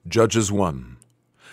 Judges 1.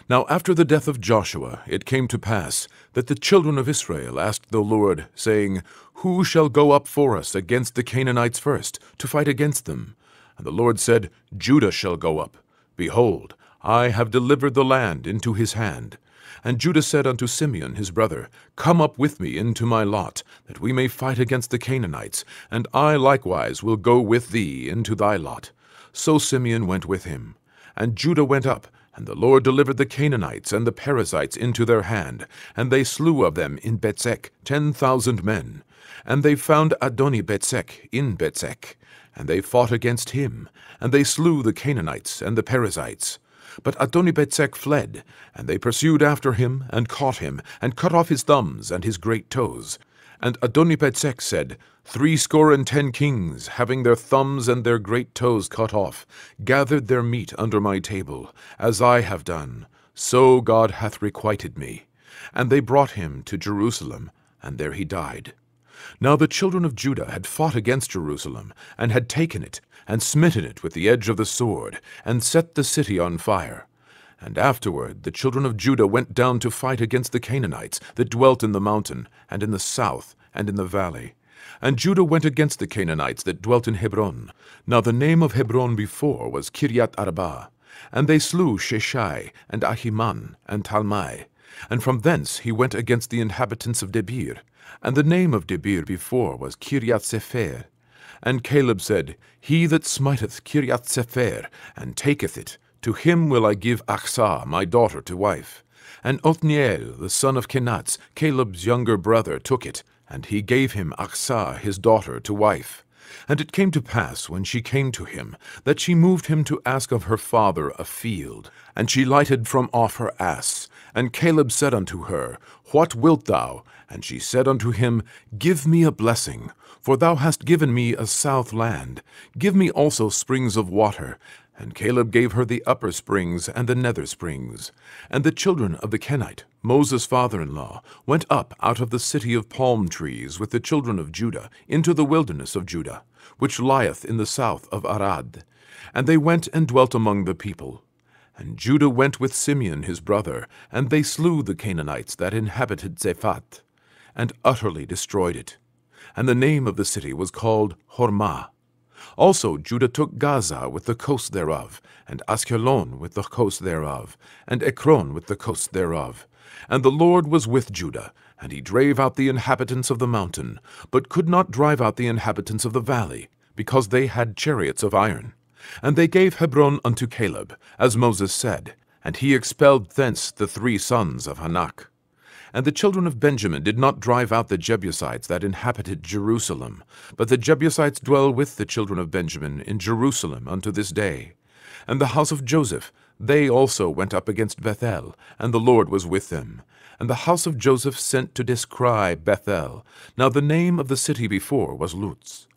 Now after the death of Joshua, it came to pass that the children of Israel asked the Lord, saying, Who shall go up for us against the Canaanites first, to fight against them? And the Lord said, Judah shall go up. Behold, I have delivered the land into his hand. And Judah said unto Simeon his brother, Come up with me into my lot, that we may fight against the Canaanites, and I likewise will go with thee into thy lot. So Simeon went with him. And Judah went up, and the Lord delivered the Canaanites and the Perizzites into their hand, and they slew of them in Bethsek 10,000 men. And they found Adoni-Bethsek in Bethsek, and they fought against him, and they slew the Canaanites and the Perizzites. But Adoni-Bethsek fled, and they pursued after him, and caught him, and cut off his thumbs and his great toes. And Adoni-Bethsek said, 70 kings, having their thumbs and their great toes cut off, gathered their meat under my table, as I have done. So God hath requited me. And they brought him to Jerusalem, and there he died. Now the children of Judah had fought against Jerusalem, and had taken it, and smitten it with the edge of the sword, and set the city on fire. And afterward the children of Judah went down to fight against the Canaanites that dwelt in the mountain, and in the south, and in the valley. And Judah went against the Canaanites that dwelt in Hebron. Now the name of Hebron before was Kiriath Arba. And they slew Sheshai, and Ahiman, and Talmai. And from thence he went against the inhabitants of Debir. And the name of Debir before was Kiriath Sepher. And Caleb said, He that smiteth Kiriath Sepher, and taketh it, to him will I give Achsah my daughter to wife. And Othniel the son of Kenaz, Caleb's younger brother, took it, and he gave him Achsah his daughter to wife. And it came to pass, when she came to him, that she moved him to ask of her father a field. And she lighted from off her ass. And Caleb said unto her, What wilt thou? And she said unto him, Give me a blessing, for thou hast given me a south land. Give me also springs of water. And Caleb gave her the upper springs and the nether springs. And the children of the Kenite, Moses' father-in-law, went up out of the city of palm trees with the children of Judah into the wilderness of Judah, which lieth in the south of Arad. And they went and dwelt among the people. And Judah went with Simeon his brother, and they slew the Canaanites that inhabited Zephath, and utterly destroyed it. And the name of the city was called Hormah. Also Judah took Gaza with the coast thereof, and Askelon with the coast thereof, and Ekron with the coast thereof. And the Lord was with Judah, and he drave out the inhabitants of the mountain, but could not drive out the inhabitants of the valley, because they had chariots of iron. And they gave Hebron unto Caleb, as Moses said, and he expelled thence the 3 sons of Hanak. And the children of Benjamin did not drive out the Jebusites that inhabited Jerusalem, but the Jebusites dwell with the children of Benjamin in Jerusalem unto this day. And the house of Joseph, they also went up against Bethel, and the Lord was with them. And the house of Joseph sent to descry Bethel. Now the name of the city before was Luz.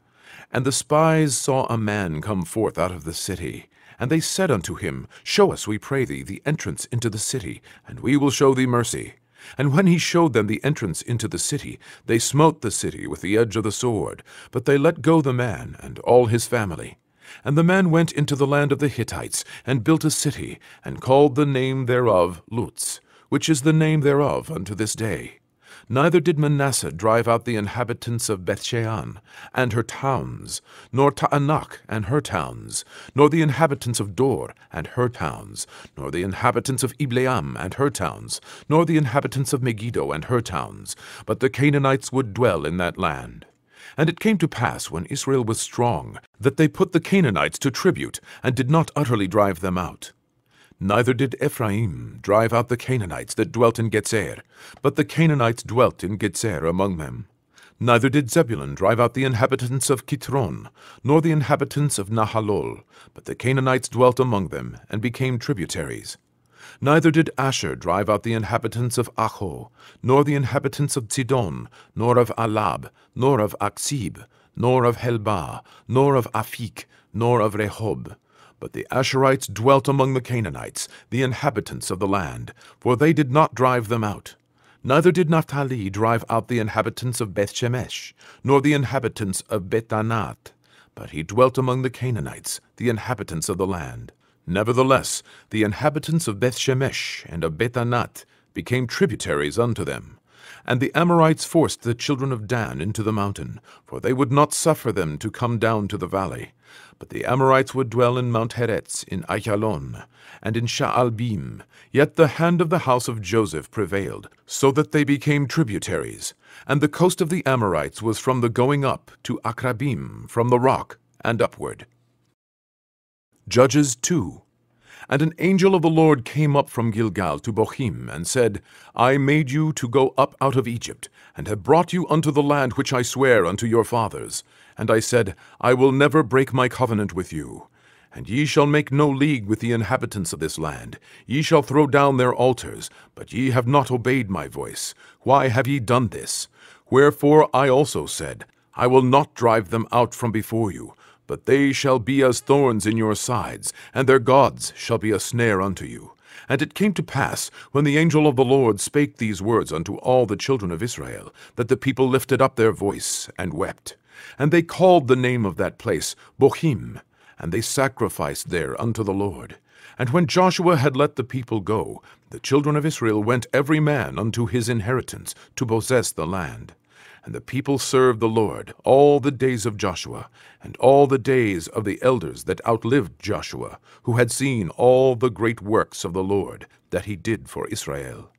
And the spies saw a man come forth out of the city. And they said unto him, Show us, we pray thee, the entrance into the city, and we will show thee mercy. And when he showed them the entrance into the city, they smote the city with the edge of the sword, but they let go the man and all his family. And the man went into the land of the Hittites, and built a city, and called the name thereof Luz, which is the name thereof unto this day. Neither did Manasseh drive out the inhabitants of Bethshean and her towns, nor Taanach and her towns, nor the inhabitants of Dor and her towns, nor the inhabitants of Ibleam and her towns, nor the inhabitants of Megiddo and her towns, but the Canaanites would dwell in that land. And it came to pass, when Israel was strong, that they put the Canaanites to tribute, and did not utterly drive them out. Neither did Ephraim drive out the Canaanites that dwelt in Getzer, but the Canaanites dwelt in Getzer among them. Neither did Zebulun drive out the inhabitants of Kitron, nor the inhabitants of Nahalol, but the Canaanites dwelt among them, and became tributaries. Neither did Asher drive out the inhabitants of Acho, nor the inhabitants of Zidon, nor of Alab, nor of Aksib, nor of Helbah, nor of Aphik, nor of Rehob. But the Asherites dwelt among the Canaanites, the inhabitants of the land, for they did not drive them out. Neither did Naphtali drive out the inhabitants of Bethshemesh, nor the inhabitants of Bethanath, but he dwelt among the Canaanites, the inhabitants of the land. Nevertheless, the inhabitants of Bethshemesh and of Betanath became tributaries unto them. And the Amorites forced the children of Dan into the mountain, for they would not suffer them to come down to the valley. But the Amorites would dwell in Mount Heretz, in Ajalon, and in Shaalbim. Yet the hand of the house of Joseph prevailed, so that they became tributaries. And the coast of the Amorites was from the going up to Akrabim, from the rock, and upward. Judges 2. And an angel of the Lord came up from Gilgal to Bochim, and said, I made you to go up out of Egypt, and have brought you unto the land which I swear unto your fathers. And I said, I will never break my covenant with you. And ye shall make no league with the inhabitants of this land. Ye shall throw down their altars, but ye have not obeyed my voice. Why have ye done this? Wherefore I also said, I will not drive them out from before you, but they shall be as thorns in your sides, and their gods shall be a snare unto you. And it came to pass, when the angel of the Lord spake these words unto all the children of Israel, that the people lifted up their voice and wept. And they called the name of that place Bochim, and they sacrificed there unto the Lord. And when Joshua had let the people go, the children of Israel went every man unto his inheritance, to possess the land. And the people served the Lord all the days of Joshua, and all the days of the elders that outlived Joshua, who had seen all the great works of the Lord that he did for Israel.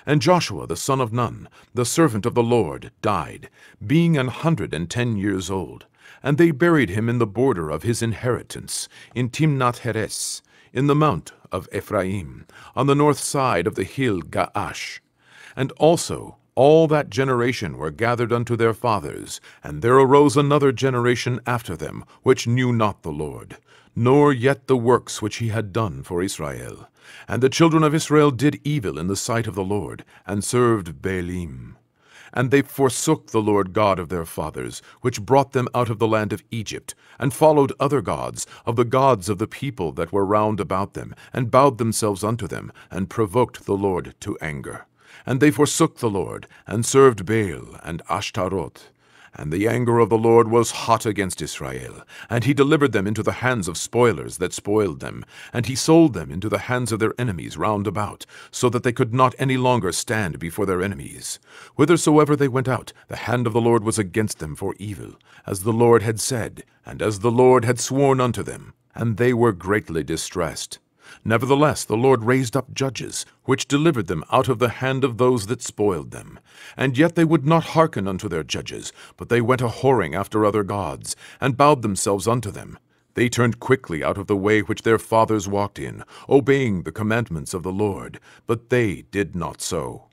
And Joshua the son of Nun, the servant of the Lord, died, being 110 years old. And they buried him in the border of his inheritance, in Timnath-Heres, in the mount of Ephraim, on the north side of the hill Gaash. And also all that generation were gathered unto their fathers, and there arose another generation after them, which knew not the Lord, nor yet the works which he had done for Israel. And the children of Israel did evil in the sight of the Lord, and served Baalim. And they forsook the Lord God of their fathers, which brought them out of the land of Egypt, and followed other gods, of the gods of the people that were round about them, and bowed themselves unto them, and provoked the Lord to anger. And they forsook the Lord, and served Baal and Ashtaroth. And the anger of the Lord was hot against Israel, and he delivered them into the hands of spoilers that spoiled them, and he sold them into the hands of their enemies round about, so that they could not any longer stand before their enemies. Whithersoever they went out, the hand of the Lord was against them for evil, as the Lord had said, and as the Lord had sworn unto them, and they were greatly distressed. Nevertheless, the Lord raised up judges, which delivered them out of the hand of those that spoiled them. And yet they would not hearken unto their judges, but they went a-whoring after other gods, and bowed themselves unto them. They turned quickly out of the way which their fathers walked in, obeying the commandments of the Lord, but they did not so.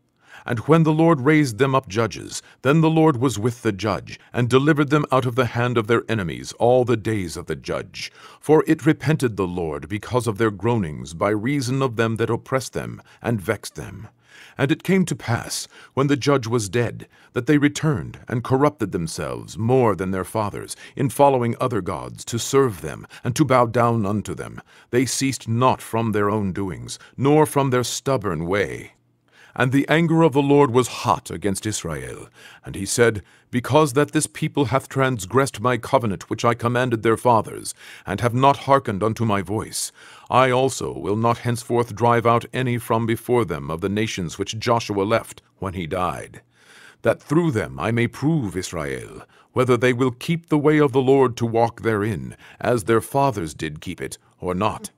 And when the Lord raised them up judges, then the Lord was with the judge, and delivered them out of the hand of their enemies all the days of the judge. For it repented the Lord because of their groanings, by reason of them that oppressed them, and vexed them. And it came to pass, when the judge was dead, that they returned, and corrupted themselves more than their fathers, in following other gods, to serve them, and to bow down unto them. They ceased not from their own doings, nor from their stubborn way. And the anger of the Lord was hot against Israel. And he said, Because that this people hath transgressed my covenant which I commanded their fathers, and have not hearkened unto my voice, I also will not henceforth drive out any from before them of the nations which Joshua left when he died, that through them I may prove Israel, whether they will keep the way of the Lord to walk therein, as their fathers did keep it, or not.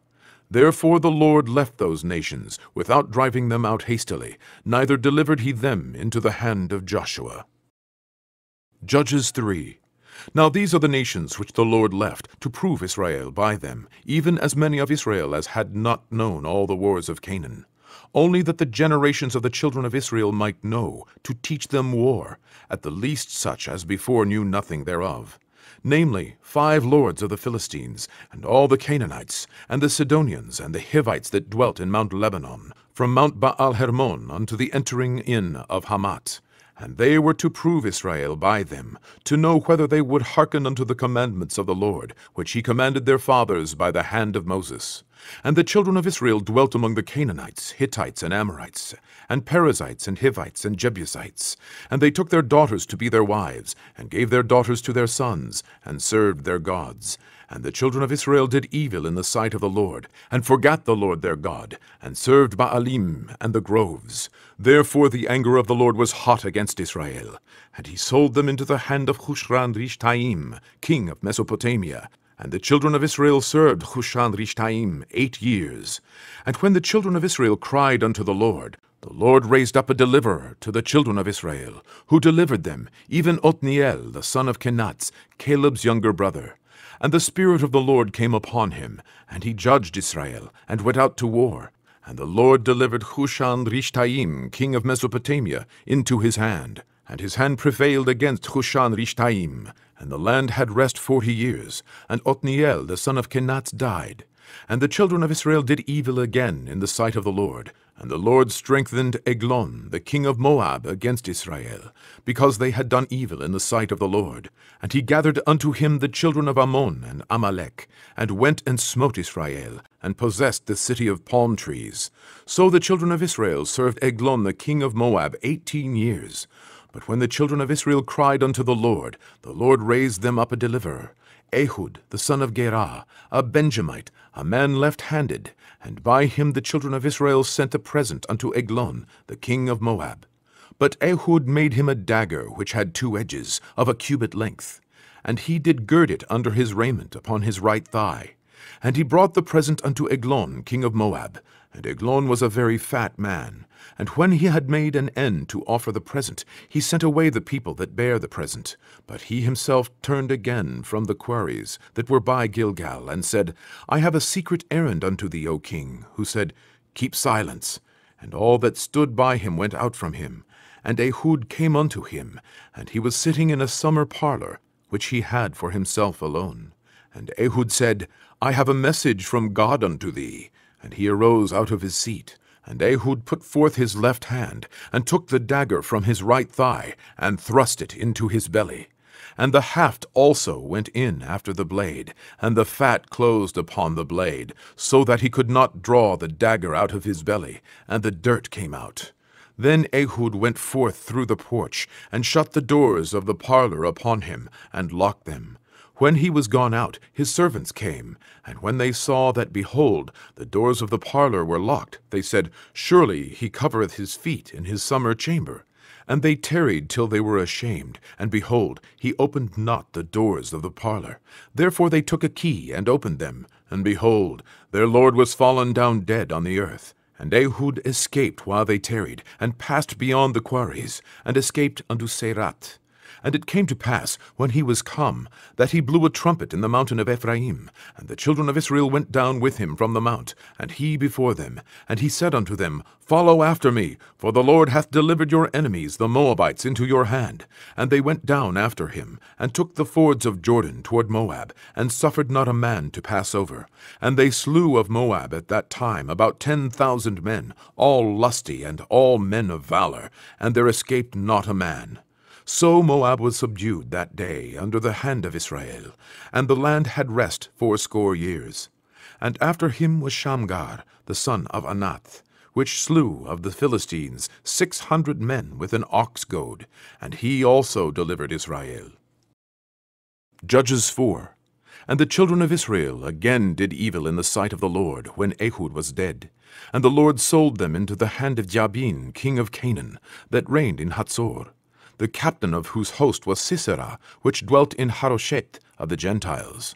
Therefore the Lord left those nations, without driving them out hastily, neither delivered he them into the hand of Joshua. Judges 3. Now these are the nations which the Lord left, to prove Israel by them, even as many of Israel as had not known all the wars of Canaan. Only that the generations of the children of Israel might know, to teach them war, at the least such as before knew nothing thereof. Namely, 5 lords of the Philistines, and all the Canaanites, and the Sidonians, and the Hivites that dwelt in Mount Lebanon, from Mount Baal-Hermon unto the entering in of Hamath. And they were to prove Israel by them, to know whether they would hearken unto the commandments of the Lord, which he commanded their fathers by the hand of Moses. And the children of Israel dwelt among the Canaanites, Hittites, and Amorites, and Perizzites, and Hivites, and Jebusites. And they took their daughters to be their wives, and gave their daughters to their sons, and served their gods. And the children of Israel did evil in the sight of the Lord, and forgat the Lord their God, and served Baalim and the groves. Therefore the anger of the Lord was hot against Israel. And he sold them into the hand of Chushan-Rishtaim, king of Mesopotamia. And the children of Israel served Chushan-Rishtaim 8 years. And when the children of Israel cried unto the Lord raised up a deliverer to the children of Israel, who delivered them, even Othniel the son of Kenaz, Caleb's younger brother. And the Spirit of the Lord came upon him, and he judged Israel, and went out to war. And the Lord delivered Chushan-Rishtaim, king of Mesopotamia, into his hand. And his hand prevailed against Chushan-Rishtaim. And the land had rest 40 years, and Othniel the son of Kenaz died. And the children of Israel did evil again in the sight of the Lord. And the Lord strengthened Eglon, the king of Moab, against Israel, because they had done evil in the sight of the Lord. And he gathered unto him the children of Ammon and Amalek, and went and smote Israel, and possessed the city of palm trees. So the children of Israel served Eglon the king of Moab 18 years. But when the children of Israel cried unto the Lord raised them up a deliverer, Ehud the son of Gerah, a Benjamite, a man left-handed, and by him the children of Israel sent a present unto Eglon the king of Moab. But Ehud made him a dagger which had 2 edges, of a cubit length, and he did gird it under his raiment upon his right thigh. And he brought the present unto Eglon king of Moab, and Eglon was a very fat man. And when he had made an end to offer the present, he sent away the people that bare the present. But he himself turned again from the quarries that were by Gilgal, and said, I have a secret errand unto thee, O king. Who said, Keep silence. And all that stood by him went out from him. And Ehud came unto him, and he was sitting in a summer parlor, which he had for himself alone. And Ehud said, I have a message from God unto thee. And he arose out of his seat. And Ehud put forth his left hand, and took the dagger from his right thigh, and thrust it into his belly. And the haft also went in after the blade, and the fat closed upon the blade, so that he could not draw the dagger out of his belly, and the dirt came out. Then Ehud went forth through the porch, and shut the doors of the parlor upon him, and locked them. When he was gone out, his servants came, and when they saw that, behold, the doors of the parlor were locked, they said, Surely he covereth his feet in his summer chamber. And they tarried till they were ashamed, and behold, he opened not the doors of the parlor. Therefore they took a key, and opened them, and behold, their lord was fallen down dead on the earth. And Ehud escaped while they tarried, and passed beyond the quarries, and escaped unto Serat. And it came to pass, when he was come, that he blew a trumpet in the mountain of Ephraim. And the children of Israel went down with him from the mount, and he before them. And he said unto them, Follow after me, for the Lord hath delivered your enemies, the Moabites, into your hand. And they went down after him, and took the fords of Jordan toward Moab, and suffered not a man to pass over. And they slew of Moab at that time about 10,000 men, all lusty and all men of valor, and there escaped not a man. So Moab was subdued that day under the hand of Israel, and the land had rest 80 years. And after him was Shamgar, the son of Anath, which slew of the Philistines 600 men with an ox goad, and he also delivered Israel. Judges 4. And the children of Israel again did evil in the sight of the Lord, when Ehud was dead. And the Lord sold them into the hand of Jabin, king of Canaan, that reigned in Hatzor, the captain of whose host was Sisera, which dwelt in Haroshet of the Gentiles.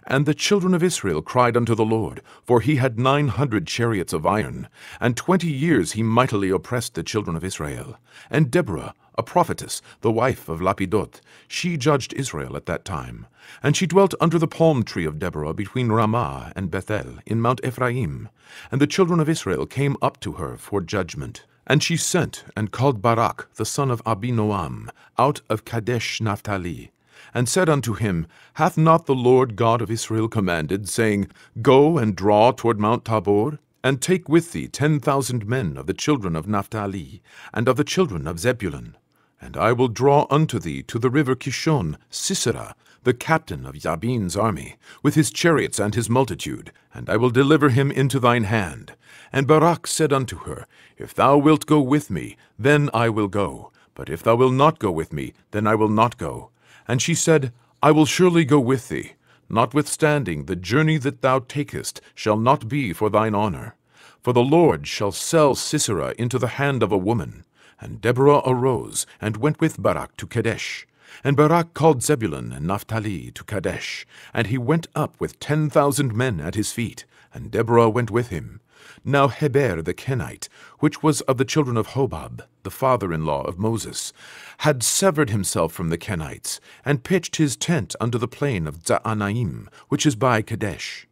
And the children of Israel cried unto the Lord, for he had 900 chariots of iron, and 20 years he mightily oppressed the children of Israel. And Deborah, a prophetess, the wife of Lapidot, she judged Israel at that time. And she dwelt under the palm tree of Deborah between Ramah and Bethel in Mount Ephraim. And the children of Israel came up to her for judgment. And she sent and called Barak, the son of Abinoam, out of Kadesh Naphtali, and said unto him, Hath not the Lord God of Israel commanded, saying, Go and draw toward Mount Tabor, and take with thee 10,000 men of the children of Naphtali, and of the children of Zebulun? And I will draw unto thee to the river Kishon Sisera, the captain of Jabin's army, with his chariots and his multitude, and I will deliver him into thine hand. And Barak said unto her, If thou wilt go with me, then I will go. But if thou wilt not go with me, then I will not go. And she said, I will surely go with thee. Notwithstanding, the journey that thou takest shall not be for thine honor. For the Lord shall sell Sisera into the hand of a woman. And Deborah arose, and went with Barak to Kadesh. And Barak called Zebulun and Naphtali to Kadesh. And he went up with 10,000 men at his feet, and Deborah went with him. Now Heber the Kenite, which was of the children of Hobab, the father-in-law of Moses, had severed himself from the Kenites, and pitched his tent under the plain of Zaanaim, which is by Kadesh.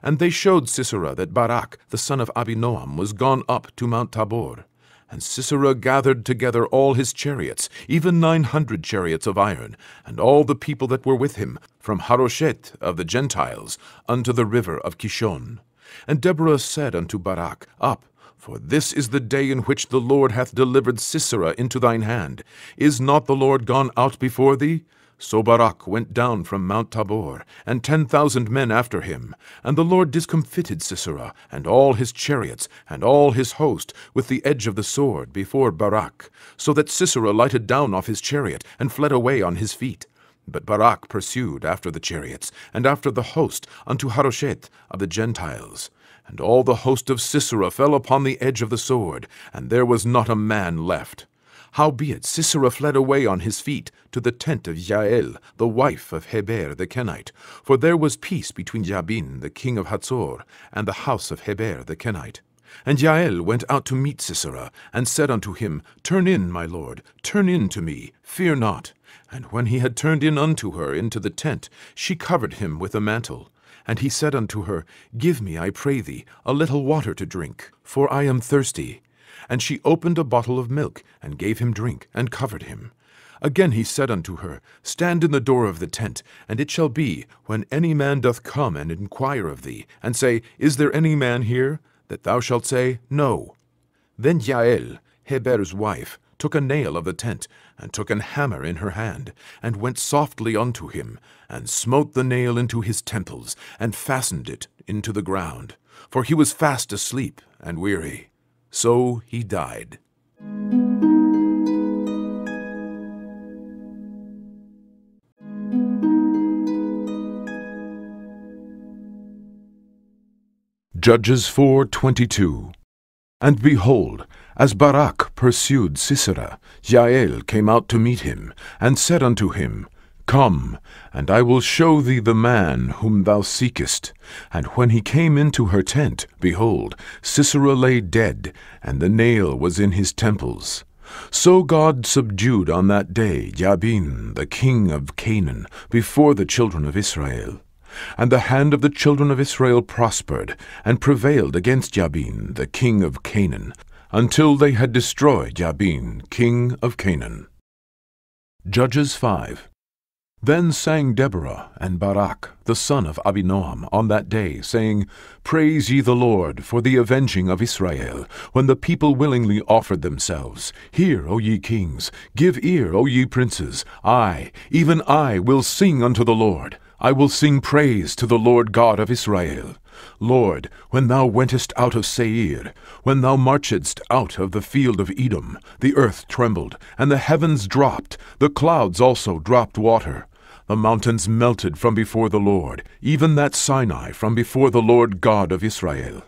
And they showed Sisera that Barak the son of Abinoam was gone up to Mount Tabor. And Sisera gathered together all his chariots, even 900 chariots of iron, and all the people that were with him, from Haroshet of the Gentiles unto the river of Kishon. And Deborah said unto Barak, Up, for this is the day in which the Lord hath delivered Sisera into thine hand. Is not the Lord gone out before thee? So Barak went down from Mount Tabor, and 10,000 men after him. And the Lord discomfited Sisera, and all his chariots, and all his host, with the edge of the sword before Barak, so that Sisera lighted down off his chariot, and fled away on his feet. But Barak pursued after the chariots, and after the host, unto Haroshet of the Gentiles. And all the host of Sisera fell upon the edge of the sword, and there was not a man left. Howbeit Sisera fled away on his feet to the tent of Jael, the wife of Heber the Kenite, for there was peace between Jabin the king of Hatzor, and the house of Heber the Kenite. And Jael went out to meet Sisera, and said unto him, Turn in, my lord, turn in to me, fear not. And when he had turned in unto her into the tent, she covered him with a mantle. And he said unto her, Give me, I pray thee, a little water to drink, for I am thirsty. And she opened a bottle of milk, and gave him drink, and covered him. Again he said unto her, Stand in the door of the tent, and it shall be, when any man doth come and inquire of thee, and say, Is there any man here? That thou shalt say, No. Then Jael, Heber's wife, took a nail of the tent, and took an hammer in her hand, and went softly unto him, and smote the nail into his temples, and fastened it into the ground. For he was fast asleep and weary. So he died. Judges 4:22. And behold, as Barak pursued Sisera, Jael came out to meet him, and said unto him, Come, and I will show thee the man whom thou seekest. And when he came into her tent, behold, Sisera lay dead, and the nail was in his temples. So God subdued on that day Jabin, the king of Canaan, before the children of Israel. And the hand of the children of Israel prospered, and prevailed against Jabin, the king of Canaan, until they had destroyed Jabin, king of Canaan. Judges 5. Then sang Deborah and Barak, the son of Abinoam, on that day, saying, Praise ye the Lord for the avenging of Israel, when the people willingly offered themselves. Hear, O ye kings, give ear, O ye princes. I, even I, will sing unto the Lord. I will sing praise to the Lord God of Israel. Lord, when thou wentest out of Seir, when thou marchedst out of the field of Edom, the earth trembled, and the heavens dropped, the clouds also dropped water. The mountains melted from before the Lord, even that Sinai from before the Lord God of Israel.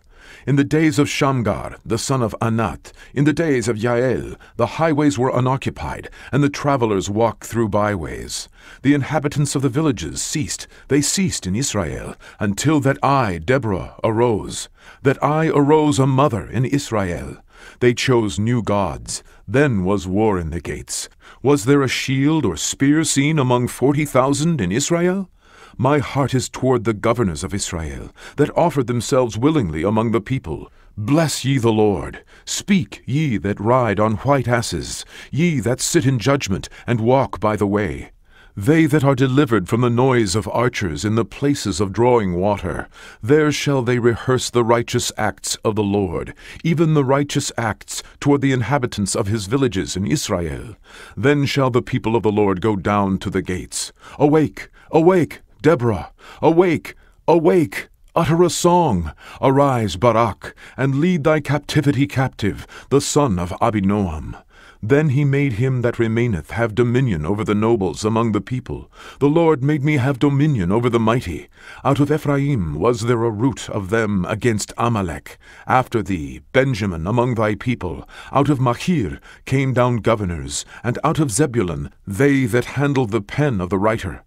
In the days of Shamgar, the son of Anat, in the days of Jael, the highways were unoccupied, and the travelers walked through byways. The inhabitants of the villages ceased, they ceased in Israel, until that I, Deborah, arose. That I arose a mother in Israel. They chose new gods. Then was war in the gates. Was there a shield or spear seen among 40,000 in Israel? My heart is toward the governors of Israel, that offered themselves willingly among the people. Bless ye the Lord. Speak, ye that ride on white asses, ye that sit in judgment, and walk by the way. They that are delivered from the noise of archers in the places of drawing water, there shall they rehearse the righteous acts of the Lord, even the righteous acts toward the inhabitants of his villages in Israel. Then shall the people of the Lord go down to the gates. Awake, awake, Deborah, awake, awake, utter a song. Arise, Barak, and lead thy captivity captive, the son of Abinoam. Then he made him that remaineth have dominion over the nobles among the people. The Lord made me have dominion over the mighty. Out of Ephraim was there a root of them against Amalek. After thee, Benjamin among thy people. Out of Machir came down governors, and out of Zebulun they that handled the pen of the writer.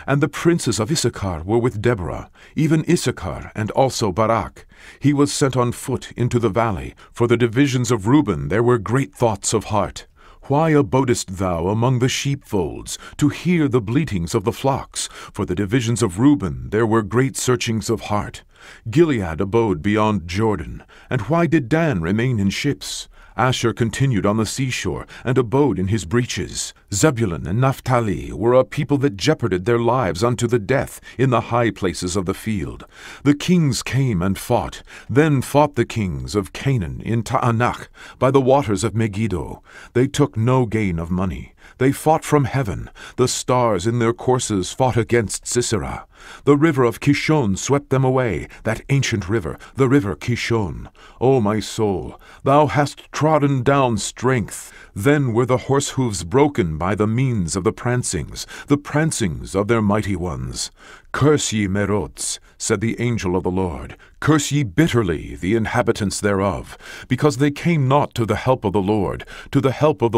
And the princes of Issachar were with Deborah, even Issachar, and also Barak. He was sent on foot into the valley. For the divisions of Reuben there were great thoughts of heart. Why abodest thou among the sheepfolds, to hear the bleatings of the flocks? For the divisions of Reuben there were great searchings of heart. Gilead abode beyond Jordan. And why did Dan remain in ships? Asher continued on the seashore, and abode in his breaches. Zebulun and Naphtali were a people that jeoparded their lives unto the death in the high places of the field. The kings came and fought. Then fought the kings of Canaan in Taanach, by the waters of Megiddo. They took no gain of money. They fought from heaven. The stars in their courses fought against Sisera. The river of Kishon swept them away, that ancient river, the river Kishon. O my soul, thou hast trodden down strength. Then were the horse hoofs broken by the means of the prancings of their mighty ones. Curse ye Merods, said the angel of the Lord. Curse ye bitterly the inhabitants thereof, because they came not to the help of the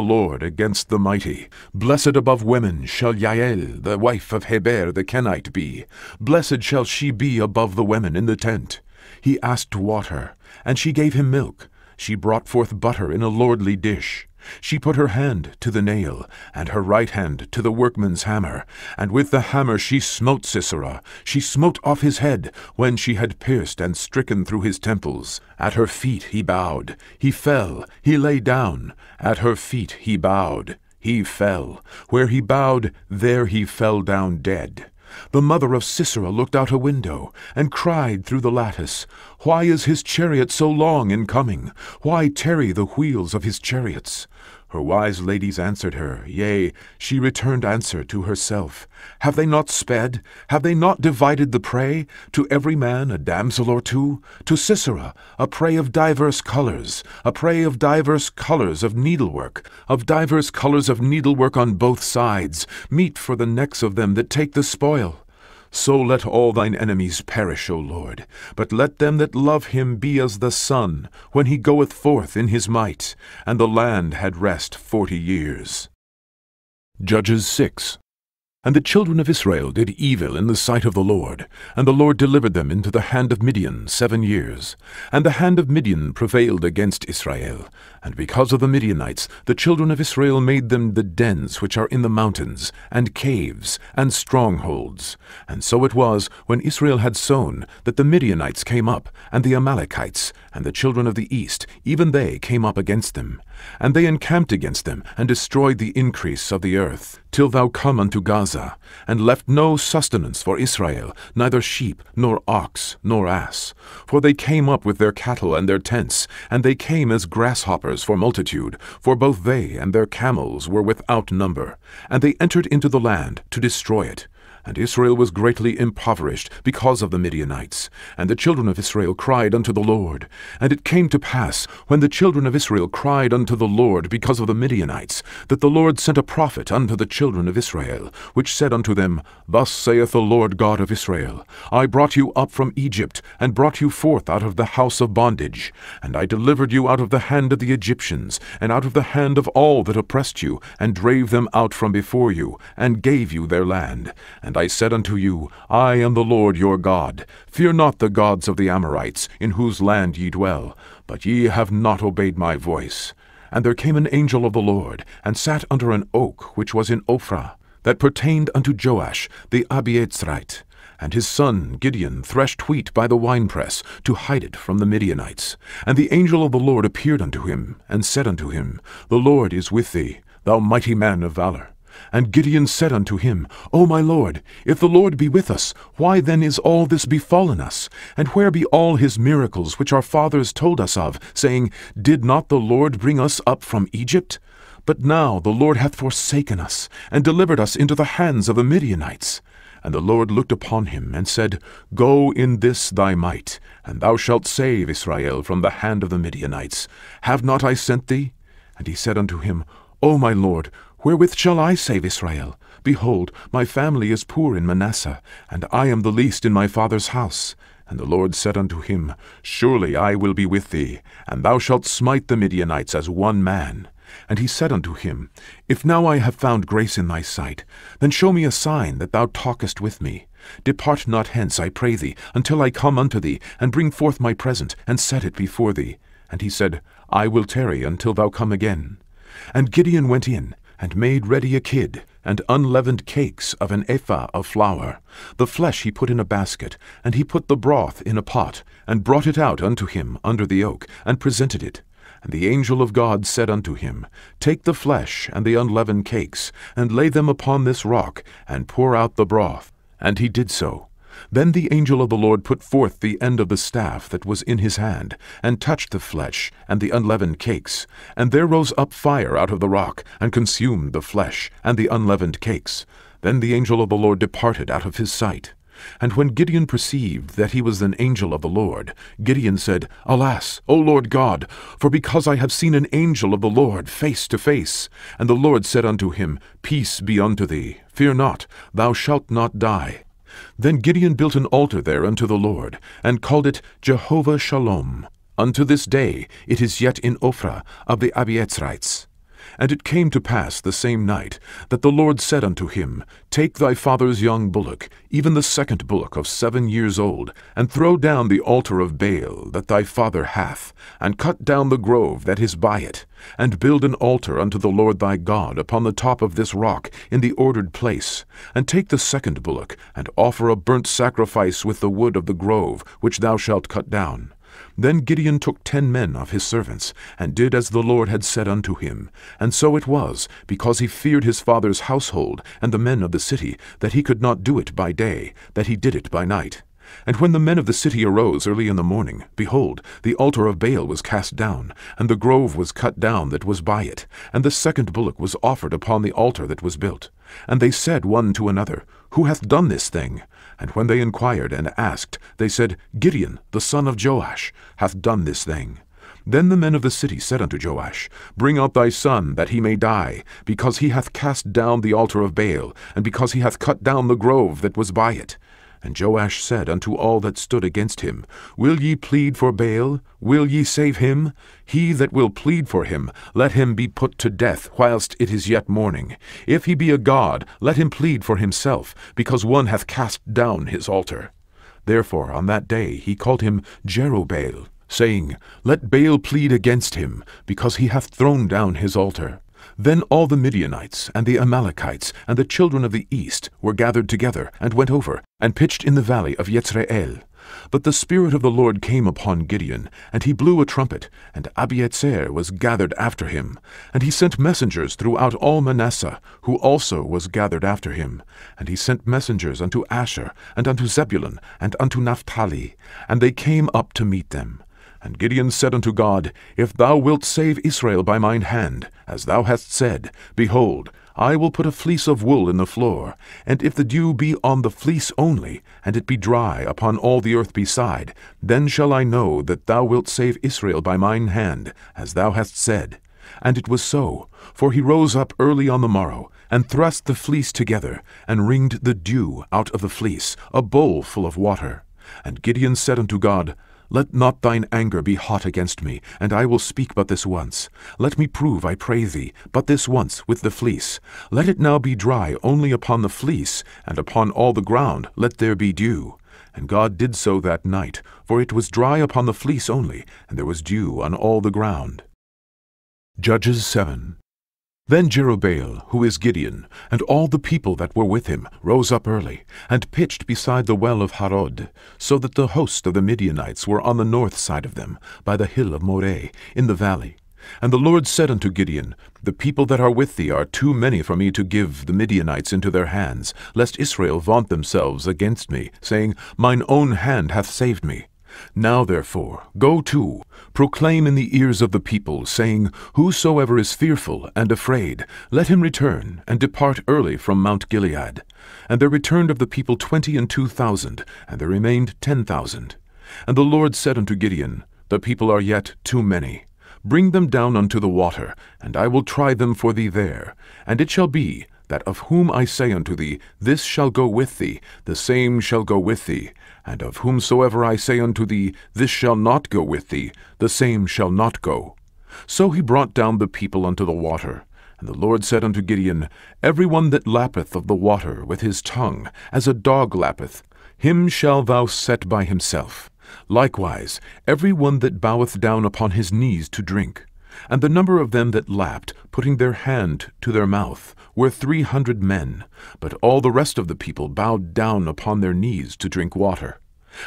Lord against the mighty. Blessed above women shall Jael, the wife of Heber the Kenite, be. Blessed shall she be above the women in the tent. He asked water, and she gave him milk. She brought forth butter in a lordly dish. She put her hand to the nail, and her right hand to the workman's hammer, and with the hammer she smote Sisera. She smote off his head, when she had pierced and stricken through his temples. At her feet he bowed. He fell. He lay down. At her feet he bowed. He fell. Where he bowed, there he fell down dead. The mother of Sisera looked out a window, and cried through the lattice, Why is his chariot so long in coming? Why tarry the wheels of his chariots? Her wise ladies answered her, yea, she returned answer to herself. Have they not sped? Have they not divided the prey? To every man a damsel or two? To Sisera a prey of divers colors, a prey of divers colors of needlework on both sides, meat for the necks of them that take the spoil. So let all thine enemies perish, O Lord, but let them that love him be as the sun, when he goeth forth in his might. And the land had rest 40 years. Judges 6. And the children of Israel did evil in the sight of the Lord, and the Lord delivered them into the hand of Midian 7 years. And the hand of Midian prevailed against Israel. And because of the Midianites, the children of Israel made them the dens which are in the mountains, and caves, and strongholds. And so it was, when Israel had sown, that the Midianites came up, and the Amalekites, and the children of the east, even they came up against them. And they encamped against them, and destroyed the increase of the earth, till thou come unto Gaza, and left no sustenance for Israel, neither sheep, nor ox, nor ass. For they came up with their cattle and their tents, and they came as grasshoppers for multitude, for both they and their camels were without number. And they entered into the land to destroy it. And Israel was greatly impoverished because of the Midianites. And the children of Israel cried unto the Lord. And it came to pass, when the children of Israel cried unto the Lord because of the Midianites, that the Lord sent a prophet unto the children of Israel, which said unto them, Thus saith the Lord God of Israel, I brought you up from Egypt, and brought you forth out of the house of bondage. And I delivered you out of the hand of the Egyptians, and out of the hand of all that oppressed you, and drave them out from before you, and gave you their land. And I said unto you, I am the Lord your God. Fear not the gods of the Amorites, in whose land ye dwell. But ye have not obeyed my voice. And there came an angel of the Lord, and sat under an oak which was in Ophrah, that pertained unto Joash the Abiezrite. And his son Gideon threshed wheat by the winepress, to hide it from the Midianites. And the angel of the Lord appeared unto him, and said unto him, The Lord is with thee, thou mighty man of valor. And Gideon said unto him, O my Lord, if the Lord be with us, why then is all this befallen us? And where be all his miracles which our fathers told us of, saying, Did not the Lord bring us up from Egypt? But now the Lord hath forsaken us, and delivered us into the hands of the Midianites. And the Lord looked upon him, and said, Go in this thy might, and thou shalt save Israel from the hand of the Midianites. Have not I sent thee? And he said unto him, O my Lord, wherewith shall I save Israel? Behold, my family is poor in Manasseh, and I am the least in my father's house. And the Lord said unto him, Surely I will be with thee, and thou shalt smite the Midianites as one man. And he said unto him, If now I have found grace in thy sight, then show me a sign that thou talkest with me. Depart not hence, I pray thee, until I come unto thee, and bring forth my present, and set it before thee. And he said, I will tarry until thou come again. And Gideon went in, and made ready a kid, and unleavened cakes of an ephah of flour. The flesh he put in a basket, and he put the broth in a pot, and brought it out unto him under the oak, and presented it. And the angel of God said unto him, Take the flesh and the unleavened cakes, and lay them upon this rock, and pour out the broth. And he did so. Then the angel of the Lord put forth the end of the staff that was in his hand, and touched the flesh and the unleavened cakes. And there rose up fire out of the rock, and consumed the flesh and the unleavened cakes. Then the angel of the Lord departed out of his sight. And when Gideon perceived that he was an angel of the Lord, Gideon said, Alas, O Lord God, for because I have seen an angel of the Lord face to face. And the Lord said unto him, Peace be unto thee, fear not, thou shalt not die. Then Gideon built an altar there unto the Lord, and called it Jehovah Shalom. Unto this day it is yet in Ophrah of the Abiezrites. And it came to pass the same night that the Lord said unto him, Take thy father's young bullock, even the second bullock of 7 years old, and throw down the altar of Baal that thy father hath, and cut down the grove that is by it, and build an altar unto the Lord thy God upon the top of this rock in the ordered place. And take the second bullock, and offer a burnt sacrifice with the wood of the grove which thou shalt cut down. Then Gideon took 10 men of his servants, and did as the Lord had said unto him. And so it was, because he feared his father's household and the men of the city, that he could not do it by day, that he did it by night. And when the men of the city arose early in the morning, behold, the altar of Baal was cast down, and the grove was cut down that was by it, and the second bullock was offered upon the altar that was built. And they said one to another, Who hath done this thing? And when they inquired and asked, they said, Gideon, the son of Joash, hath done this thing. Then the men of the city said unto Joash, Bring out thy son, that he may die, because he hath cast down the altar of Baal, and because he hath cut down the grove that was by it. And Joash said unto all that stood against him, Will ye plead for Baal? Will ye save him? He that will plead for him, let him be put to death whilst it is yet morning. If he be a god, let him plead for himself, because one hath cast down his altar. Therefore on that day he called him Jerubbaal, saying, Let Baal plead against him, because he hath thrown down his altar. Then all the Midianites, and the Amalekites, and the children of the east were gathered together, and went over, and pitched in the valley of Jezreel. But the Spirit of the Lord came upon Gideon, and he blew a trumpet, and Abiezr was gathered after him. And he sent messengers throughout all Manasseh, who also was gathered after him. And he sent messengers unto Asher, and unto Zebulun, and unto Naphtali, and they came up to meet them. And Gideon said unto God, If thou wilt save Israel by mine hand, as thou hast said, behold, I will put a fleece of wool in the floor, and if the dew be on the fleece only, and it be dry upon all the earth beside, then shall I know that thou wilt save Israel by mine hand, as thou hast said. And it was so, for he rose up early on the morrow, and thrust the fleece together, and wringed the dew out of the fleece, a bowl full of water. And Gideon said unto God, Let not thine anger be hot against me, and I will speak but this once. Let me prove, I pray thee, but this once with the fleece. Let it now be dry only upon the fleece, and upon all the ground let there be dew. And God did so that night, for it was dry upon the fleece only, and there was dew on all the ground. Judges 7. Then Jerubbaal, who is Gideon, and all the people that were with him, rose up early, and pitched beside the well of Harod, so that the host of the Midianites were on the north side of them, by the hill of Moreh, in the valley. And the Lord said unto Gideon, The people that are with thee are too many for me to give the Midianites into their hands, lest Israel vaunt themselves against me, saying, Mine own hand hath saved me. Now therefore, go to, proclaim in the ears of the people, saying, Whosoever is fearful and afraid, let him return, and depart early from Mount Gilead. And there returned of the people 22,000, and there remained 10,000. And the Lord said unto Gideon, The people are yet too many. Bring them down unto the water, and I will try them for thee there. And it shall be, that of whom I say unto thee, This shall go with thee, the same shall go with thee. And of whomsoever I say unto thee, This shall not go with thee, the same shall not go. So he brought down the people unto the water. And the Lord said unto Gideon, Every one that lappeth of the water with his tongue, as a dog lappeth, him shall thou set by himself. Likewise, every one that boweth down upon his knees to drink. And the number of them that lapped, putting their hand to their mouth, were 300 men. But all the rest of the people bowed down upon their knees to drink water.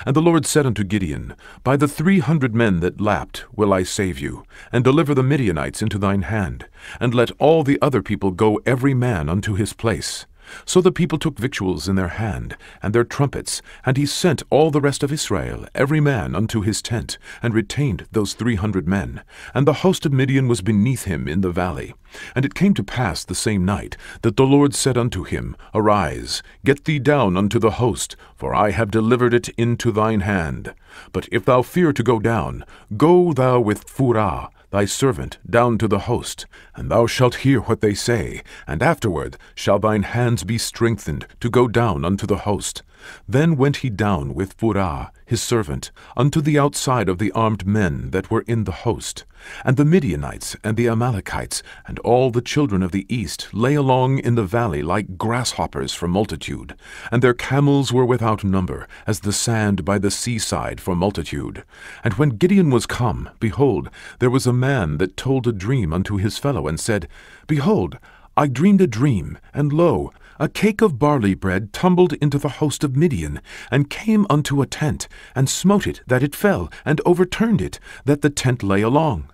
And the Lord said unto Gideon, By the 300 men that lapped will I save you, and deliver the Midianites into thine hand, and let all the other people go every man unto his place. So the people took victuals in their hand, and their trumpets, and he sent all the rest of Israel, every man unto his tent, and retained those 300 men. And the host of Midian was beneath him in the valley. And it came to pass the same night, that the Lord said unto him, Arise, get thee down unto the host, for I have delivered it into thine hand. But if thou fear to go down, go thou with Phurah, thy servant, down to the host, and thou shalt hear what they say, and afterward shall thine hands be strengthened to go down unto the host. Then went he down with Phurah, his servant, unto the outside of the armed men that were in the host. And the Midianites and the Amalekites and all the children of the east lay along in the valley like grasshoppers for multitude, and their camels were without number, as the sand by the seaside for multitude. And when Gideon was come, behold, there was a man that told a dream unto his fellow, and said, Behold, I dreamed a dream, and lo, a cake of barley bread tumbled into the host of Midian, and came unto a tent, and smote it that it fell, and overturned it, that the tent lay along.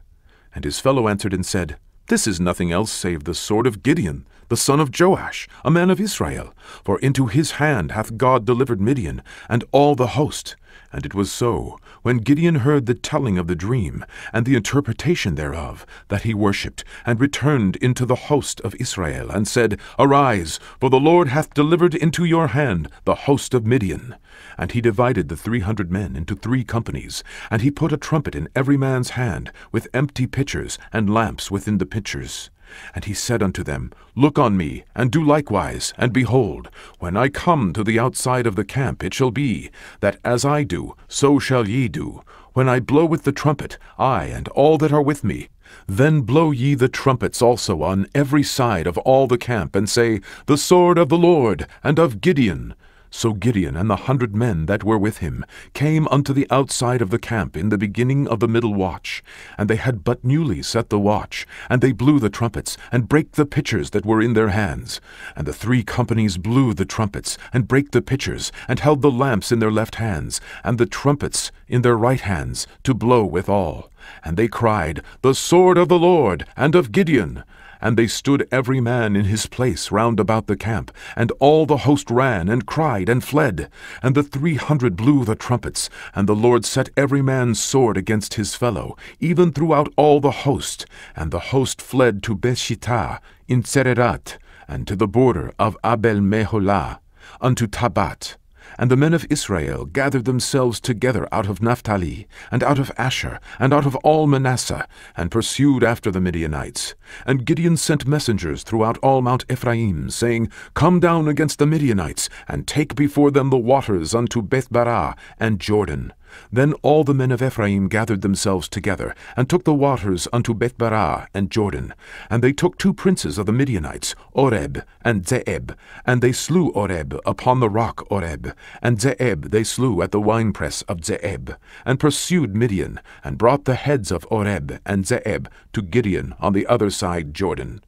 And his fellow answered and said, This is nothing else save the sword of Gideon, the son of Joash, a man of Israel. For into his hand hath God delivered Midian, and all the host. And it was so, when Gideon heard the telling of the dream, and the interpretation thereof, that he worshipped, and returned into the host of Israel, and said, Arise, for the Lord hath delivered into your hand the host of Midian. And he divided the 300 men into 3 companies, and he put a trumpet in every man's hand, with empty pitchers, and lamps within the pitchers. And he said unto them, Look on me, and do likewise, and behold, when I come to the outside of the camp, it shall be, that as I do, so shall ye do. When I blow with the trumpet, I and all that are with me, then blow ye the trumpets also on every side of all the camp, and say, The sword of the Lord, and of Gideon. So Gideon and the 100 men that were with him came unto the outside of the camp in the beginning of the middle watch. And they had but newly set the watch, and they blew the trumpets, and brake the pitchers that were in their hands. And the 3 companies blew the trumpets, and brake the pitchers, and held the lamps in their left hands, and the trumpets in their right hands, to blow withal. And they cried, The sword of the Lord, and of Gideon. And they stood every man in his place round about the camp, and all the host ran, and cried, and fled. And the 300 blew the trumpets, and the Lord set every man's sword against his fellow, even throughout all the host. And the host fled to Bethshittah in Sererat, and to the border of Abel-Meholah, unto Tabat. And the men of Israel gathered themselves together out of Naphtali, and out of Asher, and out of all Manasseh, and pursued after the Midianites. And Gideon sent messengers throughout all Mount Ephraim, saying, Come down against the Midianites, and take before them the waters unto Bethbarah and Jordan. Then all the men of Ephraim gathered themselves together, and took the waters unto Bethbarah and Jordan. And they took 2 princes of the Midianites, Oreb and Zeeb. And they slew Oreb upon the rock Oreb, and Zeeb they slew at the winepress of Zeeb, and pursued Midian, and brought the heads of Oreb and Zeeb to Gideon on the other side Jordan.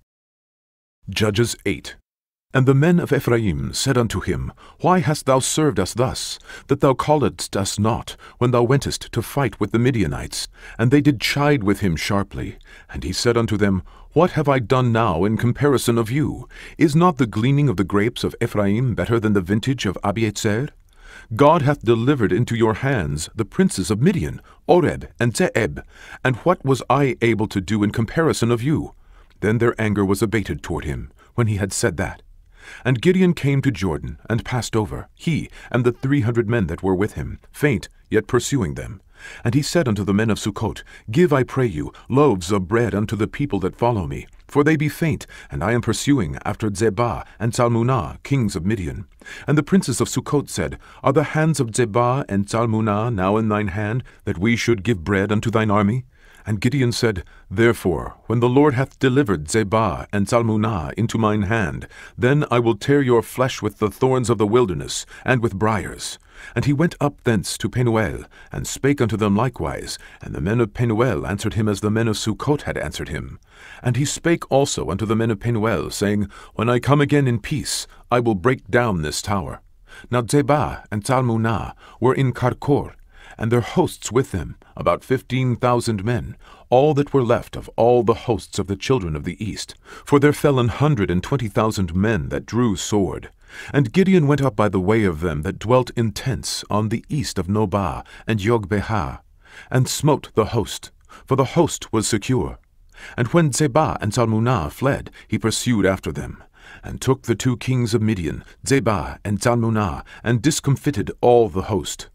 Judges 8. And the men of Ephraim said unto him, Why hast thou served us thus, that thou calledst us not, when thou wentest to fight with the Midianites? And they did chide with him sharply. And he said unto them, What have I done now in comparison of you? Is not the gleaning of the grapes of Ephraim better than the vintage of Abiezer? God hath delivered into your hands the princes of Midian, Oreb and Zeeb. And what was I able to do in comparison of you? Then their anger was abated toward him, when he had said that. And Gideon came to Jordan, and passed over, he and the 300 men that were with him, faint, yet pursuing them. And he said unto the men of Sukkot, Give, I pray you, loaves of bread unto the people that follow me, for they be faint, and I am pursuing after Zebah and Zalmunna, kings of Midian. And the princes of Sukkot said, Are the hands of Zebah and Zalmunna now in thine hand, that we should give bread unto thine army? And Gideon said, Therefore, when the Lord hath delivered Zebah and Zalmunna into mine hand, then I will tear your flesh with the thorns of the wilderness, and with briars. And he went up thence to Penuel, and spake unto them likewise. And the men of Penuel answered him as the men of Sukkot had answered him. And he spake also unto the men of Penuel, saying, When I come again in peace, I will break down this tower. Now Zebah and Zalmunna were in Karkor, and their hosts with them, about 15,000 men, all that were left of all the hosts of the children of the east. For there fell 120,000 men that drew sword. And Gideon went up by the way of them that dwelt in tents on the east of Nobah and Jogbehah, and smote the host, for the host was secure. And when Zebah and Zalmunna fled, he pursued after them, and took the 2 kings of Midian, Zebah and Zalmunna, and discomfited all the host.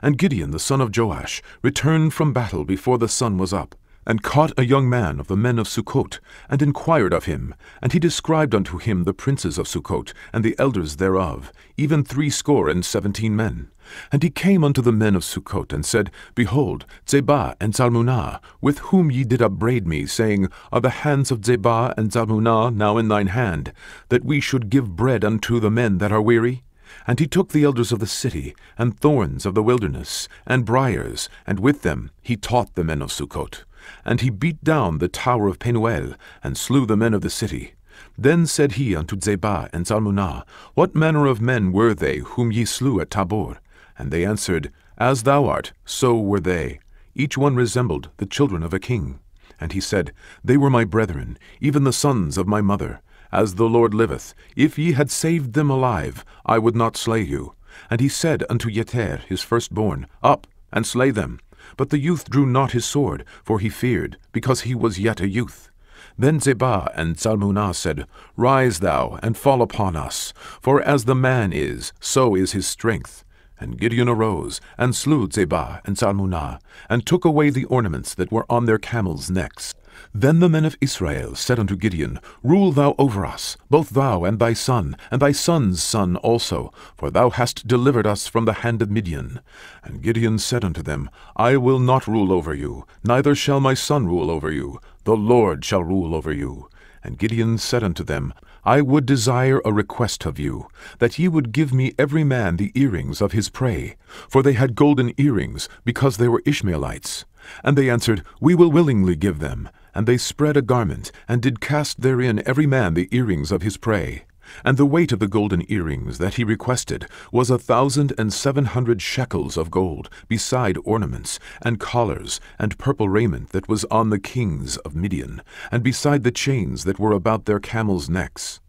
And Gideon the son of Joash returned from battle before the sun was up, and caught a young man of the men of Sukkot, and inquired of him. And he described unto him the princes of Sukkot, and the elders thereof, even 70 men. And he came unto the men of Sukkot, and said, Behold, Zebah and Zalmunna, with whom ye did upbraid me, saying, Are the hands of Zebah and Zalmunna now in thine hand, that we should give bread unto the men that are weary? And he took the elders of the city, and thorns of the wilderness, and briars, and with them he taught the men of Sukkot. And he beat down the tower of Penuel, and slew the men of the city. Then said he unto Zebah and Zalmunna, What manner of men were they whom ye slew at Tabor? And they answered, As thou art, so were they. Each one resembled the children of a king. And he said, They were my brethren, even the sons of my mother. As the Lord liveth, if ye had saved them alive, I would not slay you. And he said unto Yeter his firstborn, Up, and slay them. But the youth drew not his sword, for he feared, because he was yet a youth. Then Zebah and Zalmunna said, Rise thou, and fall upon us, for as the man is, so is his strength. And Gideon arose, and slew Zebah and Zalmunna, and took away the ornaments that were on their camels' necks. Then the men of Israel said unto Gideon, Rule thou over us, both thou and thy son's son also, for thou hast delivered us from the hand of Midian. And Gideon said unto them, I will not rule over you, neither shall my son rule over you. The Lord shall rule over you. And Gideon said unto them, I would desire a request of you, that ye would give me every man the earrings of his prey. For they had golden earrings, because they were Ishmaelites. And they answered, We will willingly give them. And they spread a garment, and did cast therein every man the earrings of his prey. And the weight of the golden earrings that he requested was 1,700 shekels of gold, beside ornaments, and collars, and purple raiment that was on the kings of Midian, and beside the chains that were about their camels' necks.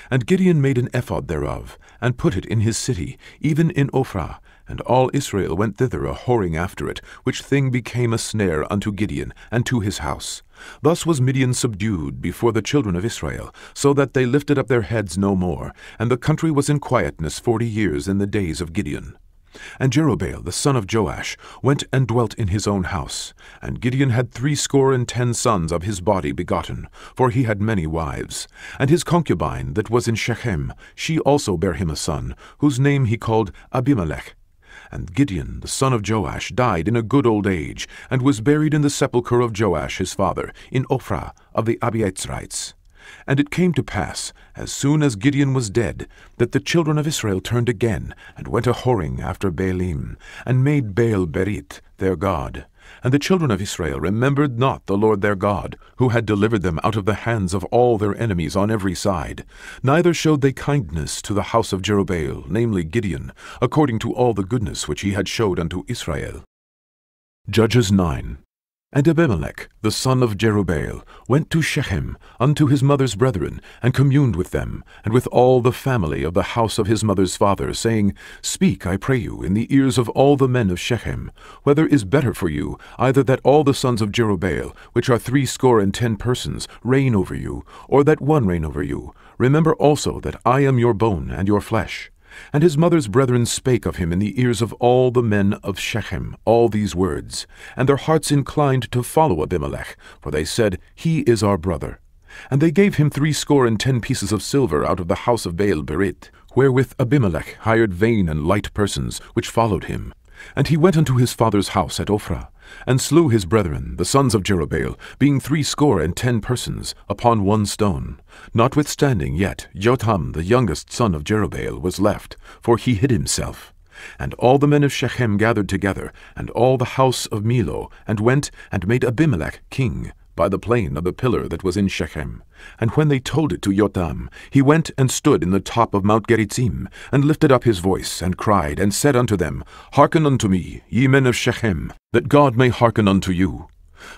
And Gideon made an ephod thereof, and put it in his city, even in Ophrah. And all Israel went thither a-whoring after it, which thing became a snare unto Gideon, and to his house. Thus was Midian subdued before the children of Israel, so that they lifted up their heads no more, and the country was in quietness 40 years in the days of Gideon. And Jerubbaal the son of Joash went and dwelt in his own house. And Gideon had 70 sons of his body begotten, for he had many wives. And his concubine that was in Shechem, she also bare him a son, whose name he called Abimelech. And Gideon the son of Joash died in a good old age, and was buried in the sepulchre of Joash his father, in Ophrah of the Abiezrites. And it came to pass, as soon as Gideon was dead, that the children of Israel turned again, and went a-whoring after Baalim, and made Baal-berith their god. And the children of Israel remembered not the Lord their God, who had delivered them out of the hands of all their enemies on every side. Neither showed they kindness to the house of Jerubbaal, namely Gideon, according to all the goodness which he had showed unto Israel. Judges 9. And Abimelech, the son of Jerubbaal, went to Shechem unto his mother's brethren, and communed with them, and with all the family of the house of his mother's father, saying, Speak, I pray you, in the ears of all the men of Shechem, whether is better for you, either that all the sons of Jerubbaal, which are 70 persons, reign over you, or that one reign over you. Remember also that I am your bone and your flesh. And his mother's brethren spake of him in the ears of all the men of Shechem all these words, and their hearts inclined to follow Abimelech, for they said, He is our brother. And they gave him 60 pieces of silver out of the house of Baal-berith, wherewith Abimelech hired vain and light persons, which followed him. And he went unto his father's house at Ophrah, and slew his brethren, the sons of Jerubbaal, being 60 persons, upon one stone. Notwithstanding yet Jotham the youngest son of Jerubbaal was left, for he hid himself. And all the men of Shechem gathered together, and all the house of Millo, and went and made Abimelech king, by the plain of the pillar that was in Shechem. And when they told it to Jotham, he went and stood in the top of Mount Gerizzim, and lifted up his voice, and cried, and said unto them, Hearken unto me, ye men of Shechem, that God may hearken unto you.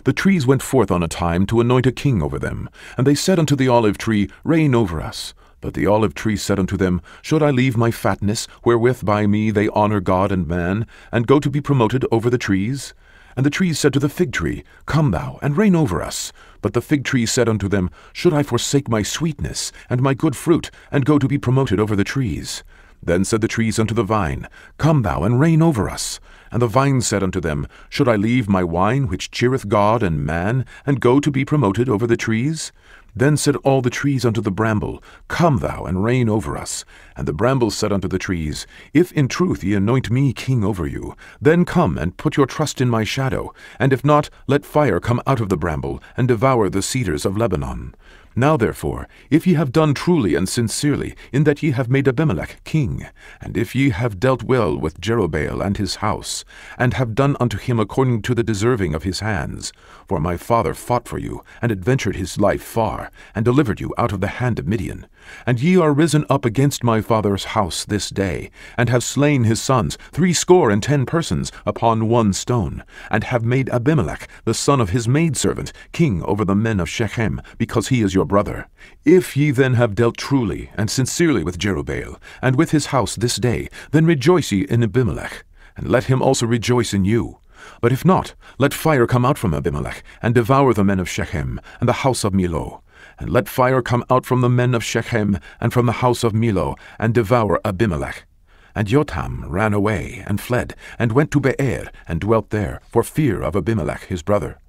The trees went forth on a time to anoint a king over them, and they said unto the olive tree, Reign over us. But the olive tree said unto them, Should I leave my fatness, wherewith by me they honor God and man, and go to be promoted over the trees? And the trees said to the fig tree, Come thou, and reign over us. But the fig tree said unto them, Should I forsake my sweetness, and my good fruit, and go to be promoted over the trees? Then said the trees unto the vine, Come thou, and reign over us. And the vine said unto them, Should I leave my wine, which cheereth God and man, and go to be promoted over the trees? Then said all the trees unto the bramble, Come thou, and reign over us. And the bramble said unto the trees, If in truth ye anoint me king over you, then come and put your trust in my shadow, and if not, let fire come out of the bramble, and devour the cedars of Lebanon. Now therefore, if ye have done truly and sincerely, in that ye have made Abimelech king, and if ye have dealt well with Jerubbaal and his house, and have done unto him according to the deserving of his hands, for my father fought for you, and adventured his life far, and delivered you out of the hand of Midian, and ye are risen up against my father's house this day, and have slain his sons, 60 persons, upon one stone, and have made Abimelech, the son of his maidservant, king over the men of Shechem, because he is your brother. If ye then have dealt truly and sincerely with Jerubbaal, and with his house this day, then rejoice ye in Abimelech, and let him also rejoice in you. But if not, let fire come out from Abimelech, and devour the men of Shechem, and the house of Millo. And let fire come out from the men of Shechem, and from the house of Millo, and devour Abimelech. And Jotham ran away, and fled, and went to Beer, and dwelt there, for fear of Abimelech his brother.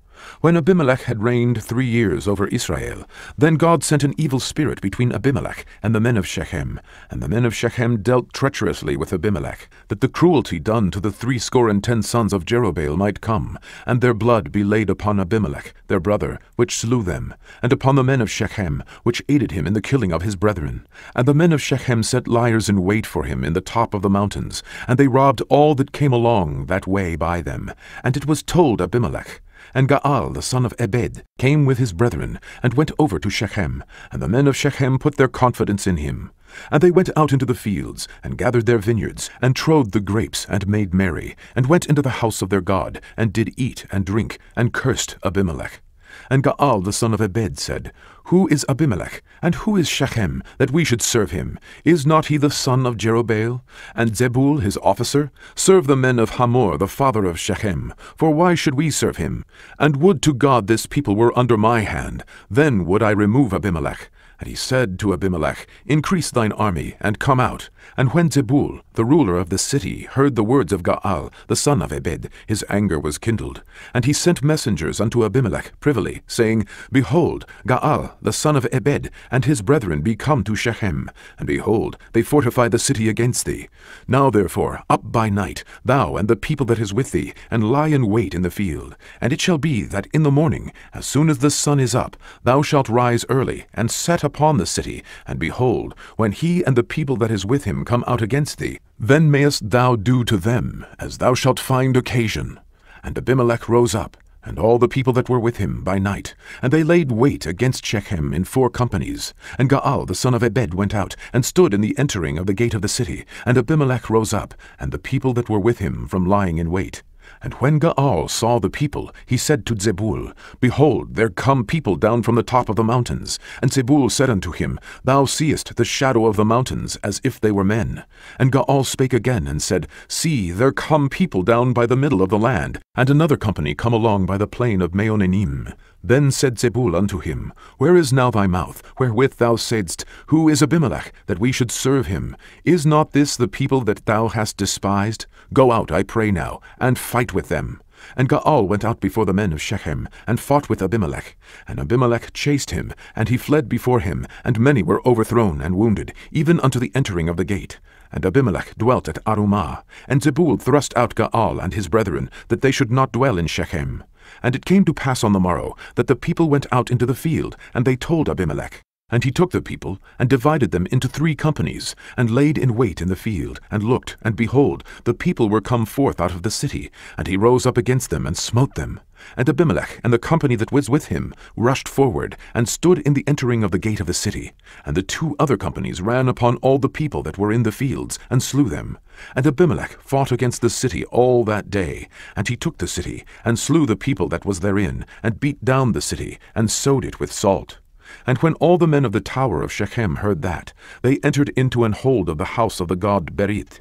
When Abimelech had reigned 3 years over Israel, then God sent an evil spirit between Abimelech and the men of Shechem, and the men of Shechem dealt treacherously with Abimelech, that the cruelty done to the 60 sons of Jerubbaal might come, and their blood be laid upon Abimelech their brother, which slew them, and upon the men of Shechem, which aided him in the killing of his brethren. And the men of Shechem set liers in wait for him in the top of the mountains, and they robbed all that came along that way by them. And it was told Abimelech. And Gaal the son of Ebed came with his brethren, and went over to Shechem, and the men of Shechem put their confidence in him. And they went out into the fields, and gathered their vineyards, and trode the grapes, and made merry, and went into the house of their God, and did eat and drink, and cursed Abimelech. And Gaal the son of Ebed said, Who is Abimelech, and who is Shechem, that we should serve him? Is not he the son of Jerubbaal? And Zebul his officer? Serve the men of Hamor the father of Shechem, for why should we serve him? And would to God this people were under my hand, then would I remove Abimelech. And he said to Abimelech, Increase thine army, and come out. And when Zebul, the ruler of the city, heard the words of Gaal, the son of Ebed, his anger was kindled. And he sent messengers unto Abimelech privily, saying, Behold, Gaal, the son of Ebed, and his brethren be come to Shechem, and behold, they fortify the city against thee. Now therefore, up by night, thou and the people that is with thee, and lie in wait in the field. And it shall be that in the morning, as soon as the sun is up, thou shalt rise early, and set upon the city, and behold, when he and the people that is with him come out against thee, then mayest thou do to them as thou shalt find occasion. And Abimelech rose up, and all the people that were with him by night, and they laid wait against Shechem in 4 companies. And Gaal the son of Ebed went out, and stood in the entering of the gate of the city, and Abimelech rose up, and the people that were with him from lying in wait. And when Gaal saw the people, he said to Zebul, Behold, there come people down from the top of the mountains. And Zebul said unto him, Thou seest the shadow of the mountains, as if they were men. And Gaal spake again, and said, See, there come people down by the middle of the land, and another company come along by the plain of Meonenim. Then said Zebul unto him, Where is now thy mouth, wherewith thou saidst, Who is Abimelech, that we should serve him? Is not this the people that thou hast despised? Go out, I pray now, and fight with them. And Gaal went out before the men of Shechem, and fought with Abimelech. And Abimelech chased him, and he fled before him, and many were overthrown and wounded, even unto the entering of the gate. And Abimelech dwelt at Arumah. And Zebul thrust out Gaal and his brethren, that they should not dwell in Shechem. And it came to pass on the morrow, that the people went out into the field, and they told Abimelech. And he took the people, and divided them into 3 companies, and laid in wait in the field, and looked, and behold, the people were come forth out of the city, and he rose up against them, and smote them. And Abimelech and the company that was with him rushed forward, and stood in the entering of the gate of the city. And the 2 other companies ran upon all the people that were in the fields, and slew them. And Abimelech fought against the city all that day. And he took the city, and slew the people that was therein, and beat down the city, and sowed it with salt. And when all the men of the tower of Shechem heard that, they entered into an hold of the house of the god Berith.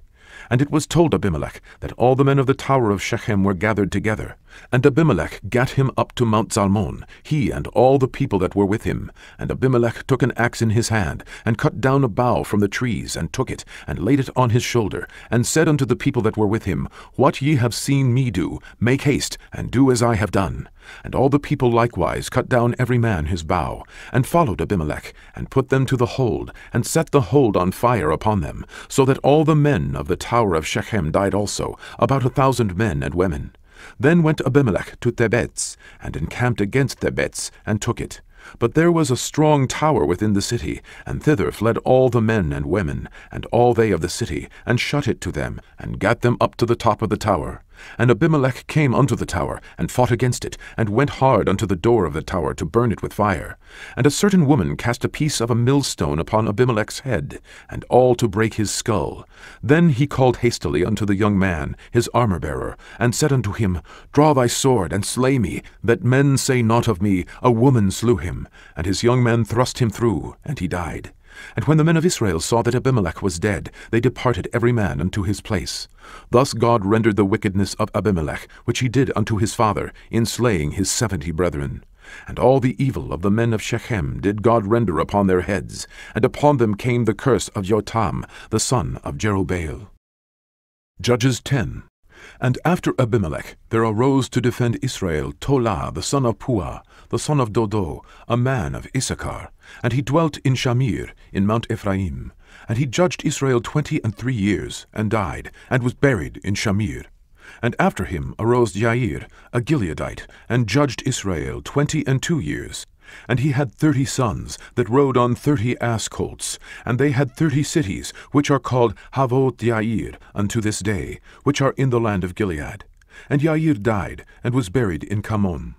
And it was told Abimelech that all the men of the tower of Shechem were gathered together. And Abimelech gat him up to Mount Zalmon, he and all the people that were with him. And Abimelech took an axe in his hand, and cut down a bough from the trees, and took it, and laid it on his shoulder, and said unto the people that were with him, What ye have seen me do, make haste, and do as I have done. And all the people likewise cut down every man his bough, and followed Abimelech, and put them to the hold, and set the hold on fire upon them, so that all the men of the tower of Shechem died also, about 1,000 men and women. Then went Abimelech to Thebez, and encamped against Thebez, and took it. But there was a strong tower within the city, and thither fled all the men and women, and all they of the city, and shut it to them, and gat them up to the top of the tower. And Abimelech came unto the tower, and fought against it, and went hard unto the door of the tower to burn it with fire. And a certain woman cast a piece of a millstone upon Abimelech's head, and all to break his skull. Then he called hastily unto the young man, his armor-bearer, and said unto him, Draw thy sword, and slay me, that men say not of me, A woman slew him. And his young man thrust him through, and he died. And when the men of Israel saw that Abimelech was dead, they departed every man unto his place. Thus God rendered the wickedness of Abimelech, which he did unto his father, in slaying his 70 brethren. And all the evil of the men of Shechem did God render upon their heads, and upon them came the curse of Jotam, the son of Jerubbaal. Judges 10. And after Abimelech there arose to defend Israel Tola the son of Puah, the son of Dodo, a man of Issachar. And he dwelt in Shamir, in Mount Ephraim. And he judged Israel 23 years, and died, and was buried in Shamir. And after him arose Jair, a Gileadite, and judged Israel 22 years. And he had 30 sons, that rode on 30 ass-colts, and they had 30 cities, which are called Havot Jair unto this day, which are in the land of Gilead. And Jair died, and was buried in Kamon.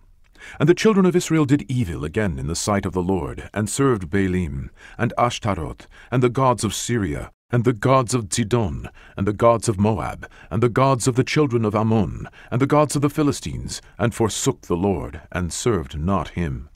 And the children of Israel did evil again in the sight of the Lord, and served Baalim, and Ashtaroth, and the gods of Syria, and the gods of Zidon, and the gods of Moab, and the gods of the children of Ammon, and the gods of the Philistines, and forsook the Lord, and served not him.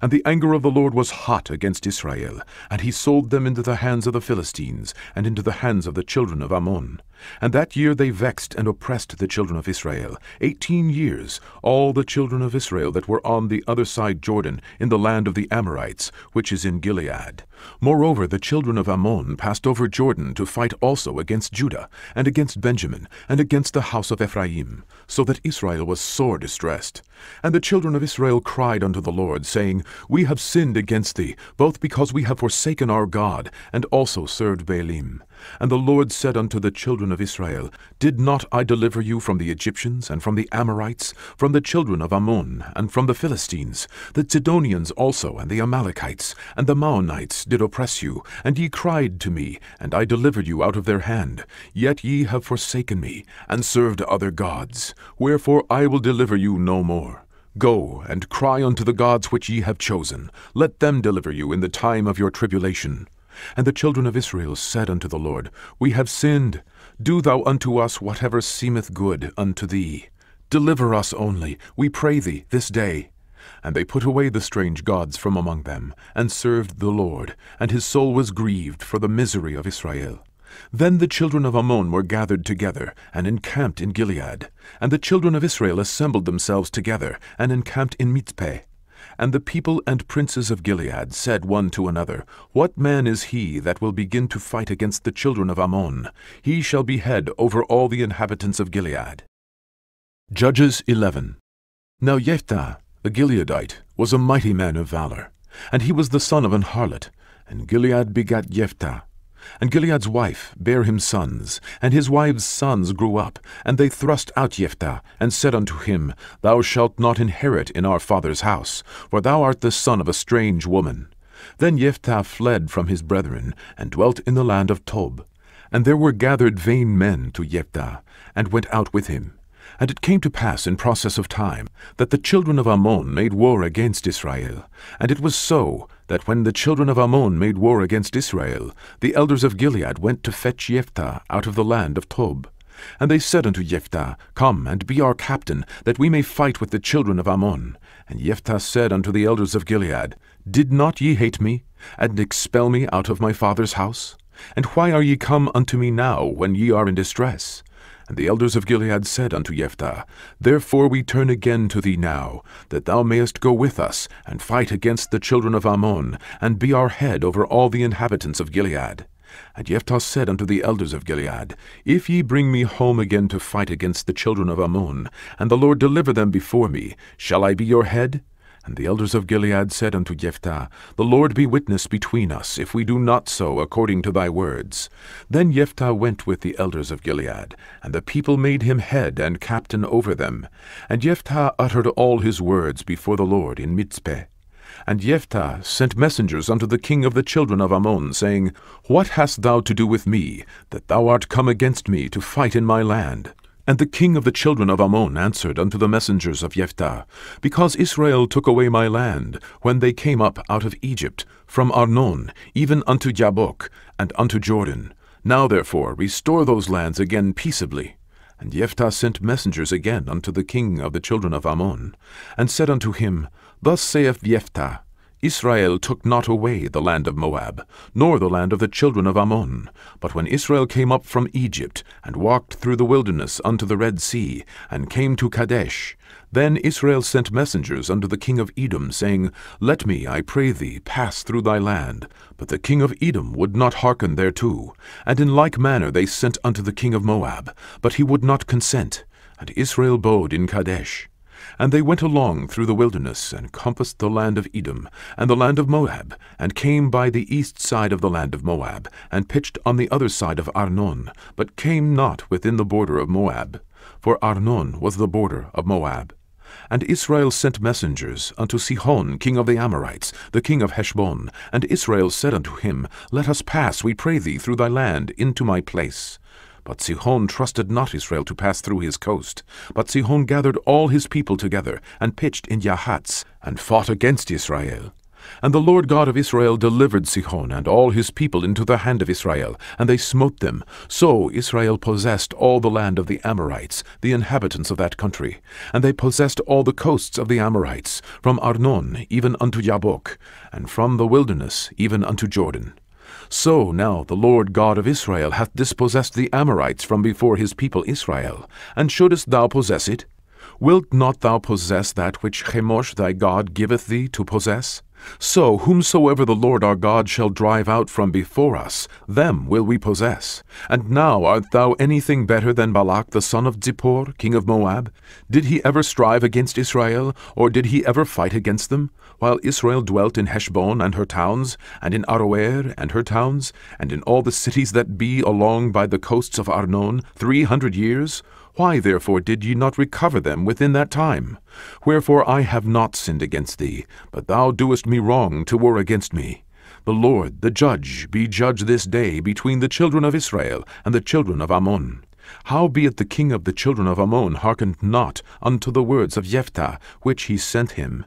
And the anger of the Lord was hot against Israel, and he sold them into the hands of the Philistines, and into the hands of the children of Ammon. And that year they vexed and oppressed the children of Israel 18 years, all the children of Israel that were on the other side Jordan, in the land of the Amorites, which is in Gilead. Moreover, the children of Ammon passed over Jordan to fight also against Judah, and against Benjamin, and against the house of Ephraim, so that Israel was sore distressed. And the children of Israel cried unto the Lord, saying, We have sinned against thee, both because we have forsaken our God, and also served Baalim. And the Lord said unto the children of Israel, Did not I deliver you from the Egyptians, and from the Amorites, from the children of Ammon, and from the Philistines? The Zidonians also, and the Amalekites, and the Maonites did oppress you, and ye cried to me, and I delivered you out of their hand. Yet ye have forsaken me, and served other gods. Wherefore I will deliver you no more. Go, and cry unto the gods which ye have chosen. Let them deliver you in the time of your tribulation. And the children of Israel said unto the Lord, We have sinned. Do thou unto us whatever seemeth good unto thee. deliver us only, we pray thee, this day. And they put away the strange gods from among them, and served the Lord, and his soul was grieved for the misery of Israel. Then the children of Ammon were gathered together, and encamped in Gilead. And the children of Israel assembled themselves together, and encamped in Mizpeh. And the people and princes of Gilead said one to another, What man is he that will begin to fight against the children of Ammon? He shall be head over all the inhabitants of Gilead. Judges 11. Now Jephthah, the Gileadite, was a mighty man of valor, and he was the son of an harlot, and Gilead begat Jephthah. And Gilead's wife bare him sons, and his wives' sons grew up, and they thrust out Jephthah, and said unto him, Thou shalt not inherit in our father's house, for thou art the son of a strange woman. Then Jephthah fled from his brethren, and dwelt in the land of Tob. And there were gathered vain men to Jephthah, and went out with him. And it came to pass in process of time, that the children of Ammon made war against Israel. And it was so, that when the children of Ammon made war against Israel, the elders of Gilead went to fetch Jephthah out of the land of Tob. And they said unto Jephthah, Come and be our captain, that we may fight with the children of Ammon. And Jephthah said unto the elders of Gilead, Did not ye hate me, and expel me out of my father's house? And why are ye come unto me now, when ye are in distress? And the elders of Gilead said unto Jephthah, Therefore we turn again to thee now, that thou mayest go with us, and fight against the children of Ammon, and be our head over all the inhabitants of Gilead. And Jephthah said unto the elders of Gilead, If ye bring me home again to fight against the children of Ammon, and the Lord deliver them before me, shall I be your head? And the elders of Gilead said unto Jephthah, The Lord be witness between us, if we do not so according to thy words. Then Jephthah went with the elders of Gilead, and the people made him head and captain over them. And Jephthah uttered all his words before the Lord in Mizpeh. And Jephthah sent messengers unto the king of the children of Ammon, saying, What hast thou to do with me, that thou art come against me to fight in my land? And the king of the children of Ammon answered unto the messengers of Jephthah, Because Israel took away my land, when they came up out of Egypt, from Arnon, even unto Jabbok, and unto Jordan. Now therefore restore those lands again peaceably. And Jephthah sent messengers again unto the king of the children of Ammon, and said unto him, Thus saith Jephthah, Israel took not away the land of Moab, nor the land of the children of Ammon. But when Israel came up from Egypt, and walked through the wilderness unto the Red Sea, and came to Kadesh, then Israel sent messengers unto the king of Edom, saying, Let me, I pray thee, pass through thy land. But the king of Edom would not hearken thereto. And in like manner they sent unto the king of Moab, but he would not consent. And Israel abode in Kadesh. And they went along through the wilderness, and compassed the land of Edom, and the land of Moab, and came by the east side of the land of Moab, and pitched on the other side of Arnon, but came not within the border of Moab. For Arnon was the border of Moab. And Israel sent messengers unto Sihon, king of the Amorites, the king of Heshbon. And Israel said unto him, Let us pass, we pray thee, through thy land, into my place. But Sihon trusted not Israel to pass through his coast. But Sihon gathered all his people together, and pitched in Yahatz, and fought against Israel. And the Lord God of Israel delivered Sihon and all his people into the hand of Israel, and they smote them. So Israel possessed all the land of the Amorites, the inhabitants of that country. And they possessed all the coasts of the Amorites, from Arnon even unto Jabbok, and from the wilderness even unto Jordan. So now the Lord God of Israel hath dispossessed the Amorites from before his people Israel. And shouldest thou possess it? Wilt not thou possess that which Chemosh thy God giveth thee to possess? So whomsoever the Lord our God shall drive out from before us, them will we possess. And now art thou anything better than Balak the son of Zippor, king of Moab? Did he ever strive against Israel, or did he ever fight against them, while Israel dwelt in Heshbon and her towns, and in Aroer and her towns, and in all the cities that be along by the coasts of Arnon 300 years? Why therefore did ye not recover them within that time? Wherefore I have not sinned against thee, but thou doest me wrong to war against me. The Lord, the judge, be judge this day between the children of Israel and the children of Ammon. Howbeit the king of the children of Ammon hearkened not unto the words of Jephthah, which he sent him.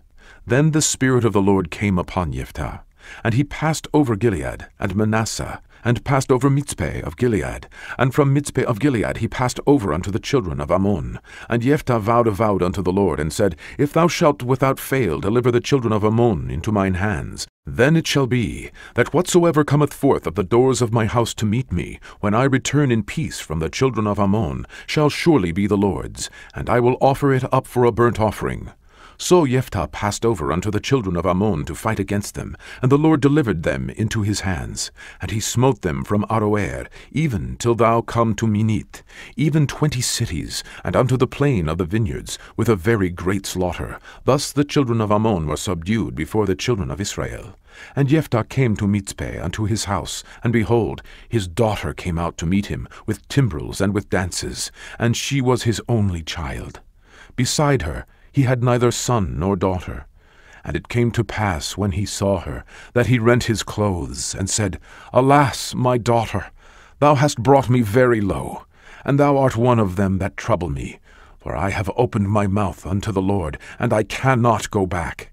Then the Spirit of the Lord came upon Jephthah, and he passed over Gilead, and Manasseh, and passed over Mizpeh of Gilead. And from Mizpeh of Gilead he passed over unto the children of Ammon. And Jephthah vowed a vow unto the Lord, and said, If thou shalt without fail deliver the children of Ammon into mine hands, then it shall be, that whatsoever cometh forth of the doors of my house to meet me, when I return in peace from the children of Ammon, shall surely be the Lord's, and I will offer it up for a burnt offering. So Jephthah passed over unto the children of Ammon to fight against them, and the Lord delivered them into his hands. And he smote them from Aroer, even till thou come to Minith, even 20 cities, and unto the plain of the vineyards, with a very great slaughter. Thus the children of Ammon were subdued before the children of Israel. And Jephthah came to Mizpeh unto his house, and behold, his daughter came out to meet him, with timbrels and with dances, and she was his only child. Beside her he had neither son nor daughter. And it came to pass, when he saw her, that he rent his clothes, and said, Alas, my daughter, thou hast brought me very low, and thou art one of them that trouble me. For I have opened my mouth unto the Lord, and I cannot go back.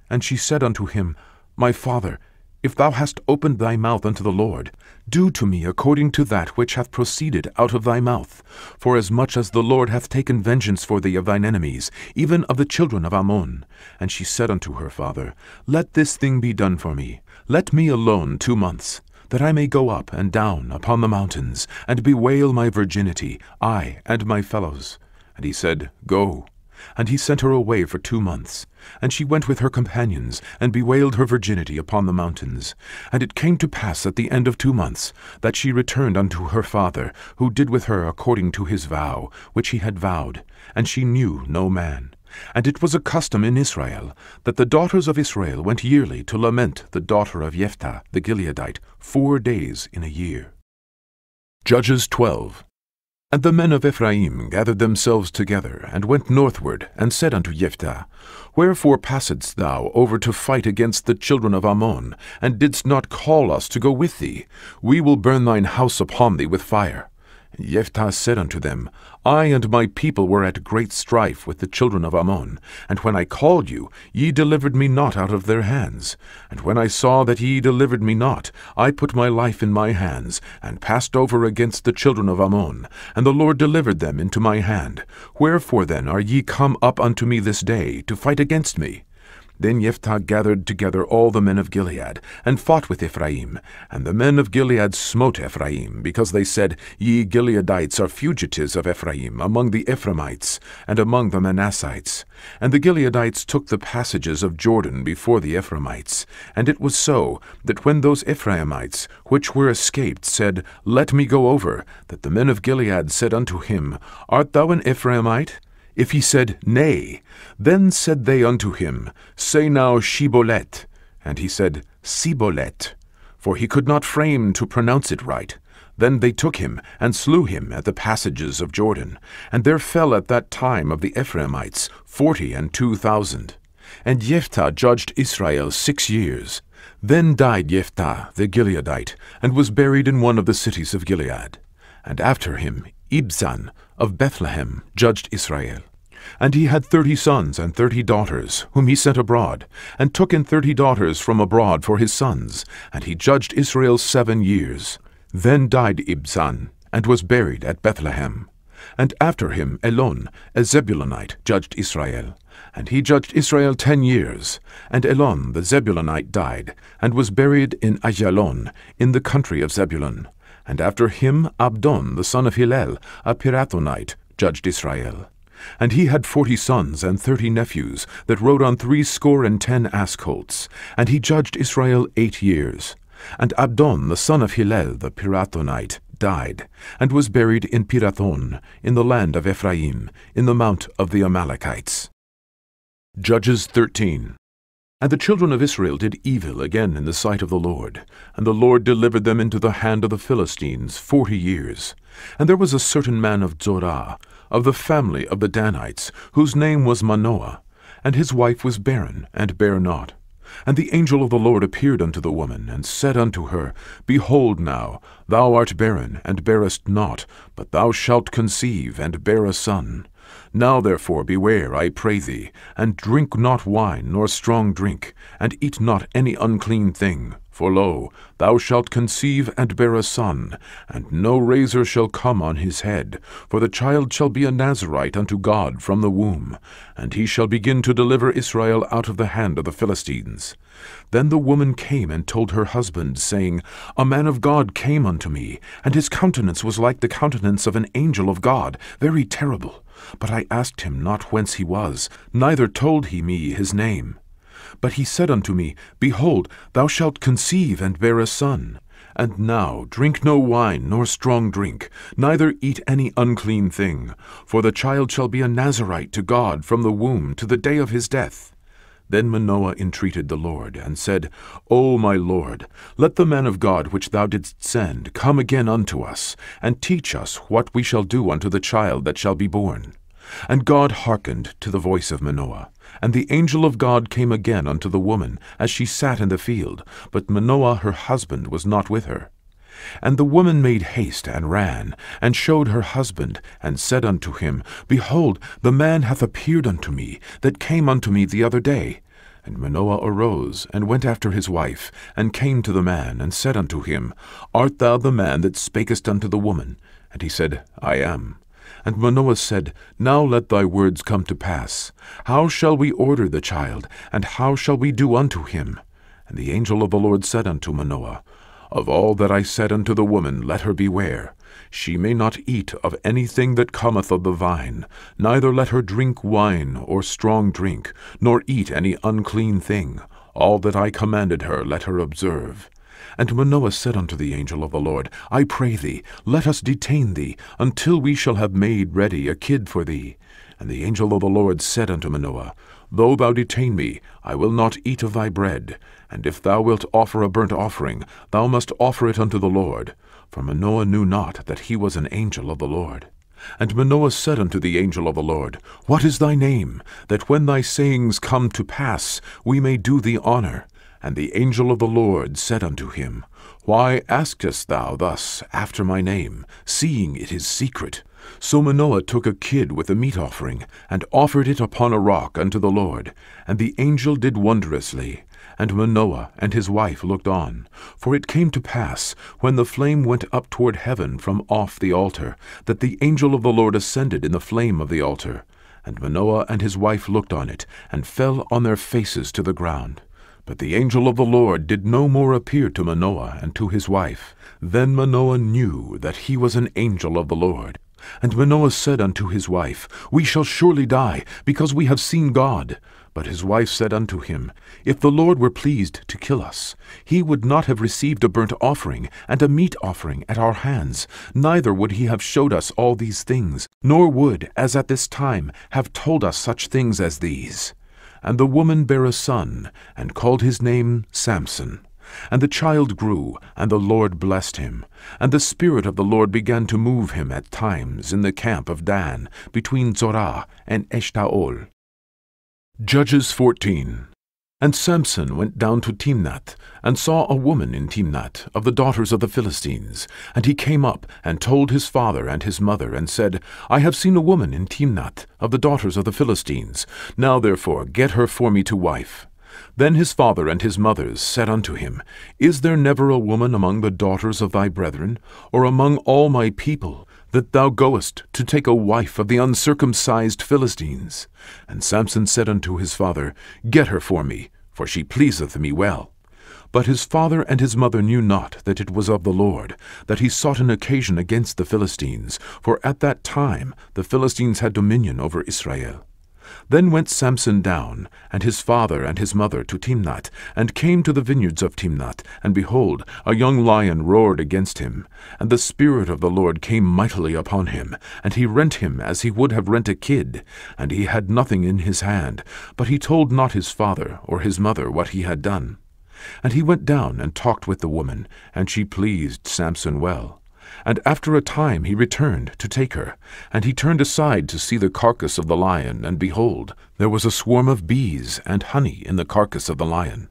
And she said unto him, My father, if thou hast opened thy mouth unto the Lord, do to me according to that which hath proceeded out of thy mouth. Forasmuch as the Lord hath taken vengeance for thee of thine enemies, even of the children of Ammon. And she said unto her father, Let this thing be done for me. Let me alone 2 months, that I may go up and down upon the mountains, and bewail my virginity, I and my fellows. And he said, Go. And he sent her away for 2 months. And she went with her companions, and bewailed her virginity upon the mountains. And it came to pass at the end of 2 months, that she returned unto her father, who did with her according to his vow, which he had vowed. And she knew no man. And it was a custom in Israel, that the daughters of Israel went yearly to lament the daughter of Jephthah the Gileadite 4 days in a year. Judges 12. And the men of Ephraim gathered themselves together, and went northward, and said unto Jephthah, Wherefore passedst thou over to fight against the children of Ammon, and didst not call us to go with thee? We will burn thine house upon thee with fire. And Jephthah said unto them, I and my people were at great strife with the children of Ammon, and when I called you, ye delivered me not out of their hands. And when I saw that ye delivered me not, I put my life in my hands, and passed over against the children of Ammon, and the Lord delivered them into my hand. Wherefore then are ye come up unto me this day, to fight against me? Then Jephthah gathered together all the men of Gilead, and fought with Ephraim. And the men of Gilead smote Ephraim, because they said, Ye Gileadites are fugitives of Ephraim among the Ephraimites, and among the Manassites. And the Gileadites took the passages of Jordan before the Ephraimites. And it was so, that when those Ephraimites, which were escaped, said, Let me go over, that the men of Gilead said unto him, Art thou an Ephraimite? If he said, Nay, then said they unto him, Say now Shibboleth. And he said, Sibolet, for he could not frame to pronounce it right. Then they took him, and slew him at the passages of Jordan. And there fell at that time of the Ephraimites 42,000. And Jephthah judged Israel 6 years. Then died Jephthah the Gileadite, and was buried in one of the cities of Gilead. And after him Ibzan of Bethlehem judged Israel. And he had 30 sons and 30 daughters, whom he sent abroad, and took in 30 daughters from abroad for his sons, and he judged Israel 7 years. Then died Ibzan, and was buried at Bethlehem. And after him Elon, a Zebulunite, judged Israel. And he judged Israel 10 years. And Elon the Zebulunite died, and was buried in Ajalon, in the country of Zebulun. And after him Abdon the son of Hillel, a Pirathonite, judged Israel. And he had 40 sons and 30 nephews, that rode on 70 ass colts. And he judged Israel 8 years. And Abdon the son of Hillel the Pirathonite died, and was buried in Pirathon, in the land of Ephraim, in the mount of the Amalekites. Judges 13. And the children of Israel did evil again in the sight of the Lord, and the Lord delivered them into the hand of the Philistines 40 years. And there was a certain man of Zorah, of the family of the Danites, whose name was Manoah, and his wife was barren, and bare not. And the angel of the Lord appeared unto the woman, and said unto her, Behold now, thou art barren, and bearest not, but thou shalt conceive, and bear a son. Now therefore beware, I pray thee, and drink not wine nor strong drink, and eat not any unclean thing, For lo, thou shalt conceive and bear a son, and no razor shall come on his head, for the child shall be a Nazarite unto God from the womb, and he shall begin to deliver Israel out of the hand of the Philistines. Then the woman came and told her husband, saying, A man of God came unto me, and his countenance was like the countenance of an angel of God, very terrible. But I asked him not whence he was, neither told he me his name. But he said unto me, Behold, thou shalt conceive and bear a son. And now drink no wine nor strong drink, neither eat any unclean thing, for the child shall be a Nazarite to God from the womb to the day of his death. Then Manoah entreated the Lord, and said, O my Lord, let the man of God which thou didst send come again unto us, and teach us what we shall do unto the child that shall be born. And God hearkened to the voice of Manoah. And the angel of God came again unto the woman, as she sat in the field, but Manoah her husband was not with her. And the woman made haste, and ran, and showed her husband, and said unto him, Behold, the man hath appeared unto me, that came unto me the other day. And Manoah arose, and went after his wife, and came to the man, and said unto him, Art thou the man that spakest unto the woman? And he said, I am. And Manoah said, Now let thy words come to pass. How shall we order the child, and how shall we do unto him? And the angel of the Lord said unto Manoah, Of all that I said unto the woman, let her beware. She may not eat of anything that cometh of the vine, neither let her drink wine or strong drink, nor eat any unclean thing. All that I commanded her let her observe. And Manoah said unto the angel of the Lord, I pray thee, let us detain thee, until we shall have made ready a kid for thee. And the angel of the Lord said unto Manoah, Though thou detain me, I will not eat of thy bread. And if thou wilt offer a burnt offering, thou must offer it unto the Lord. For Manoah knew not that he was an angel of the Lord. And Manoah said unto the angel of the Lord, What is thy name, that when thy sayings come to pass, we may do thee honor? And the angel of the Lord said unto him, Why askest thou thus after my name, seeing it is secret? So Manoah took a kid with a meat offering, and offered it upon a rock unto the Lord. And the angel did wondrously. And Manoah and his wife looked on. For it came to pass, when the flame went up toward heaven from off the altar, that the angel of the Lord ascended in the flame of the altar. And Manoah and his wife looked on it, and fell on their faces to the ground. But the angel of the Lord did no more appear to Manoah and to his wife. Then Manoah knew that he was an angel of the Lord. And Manoah said unto his wife, We shall surely die, because we have seen God. But his wife said unto him, If the Lord were pleased to kill us, he would not have received a burnt offering and a meat offering at our hands, neither would he have showed us all these things, nor would, as at this time, have told us such things as these. And the woman bare a son, and called his name Samson. And the child grew, and the Lord blessed him. And the Spirit of the Lord began to move him at times in the camp of Dan, between Zorah and Eshtaol. Judges 14. And Samson went down to Timnath, and saw a woman in Timnath of the daughters of the Philistines. And he came up, and told his father and his mother, and said, I have seen a woman in Timnath of the daughters of the Philistines. Now therefore get her for me to wife. Then his father and his mothers said unto him, Is there never a woman among the daughters of thy brethren, or among all my people, that thou goest to take a wife of the uncircumcised Philistines? And Samson said unto his father, Get her for me, for she pleaseth me well. But his father and his mother knew not that it was of the Lord, that he sought an occasion against the Philistines, for at that time the Philistines had dominion over Israel. Then went Samson down, and his father and his mother to Timnath, and came to the vineyards of Timnath, and behold, a young lion roared against him. And the Spirit of the Lord came mightily upon him, and he rent him as he would have rent a kid, and he had nothing in his hand, but he told not his father or his mother what he had done. And he went down and talked with the woman, and she pleased Samson well. And after a time he returned to take her. And he turned aside to see the carcass of the lion, and behold, there was a swarm of bees and honey in the carcass of the lion.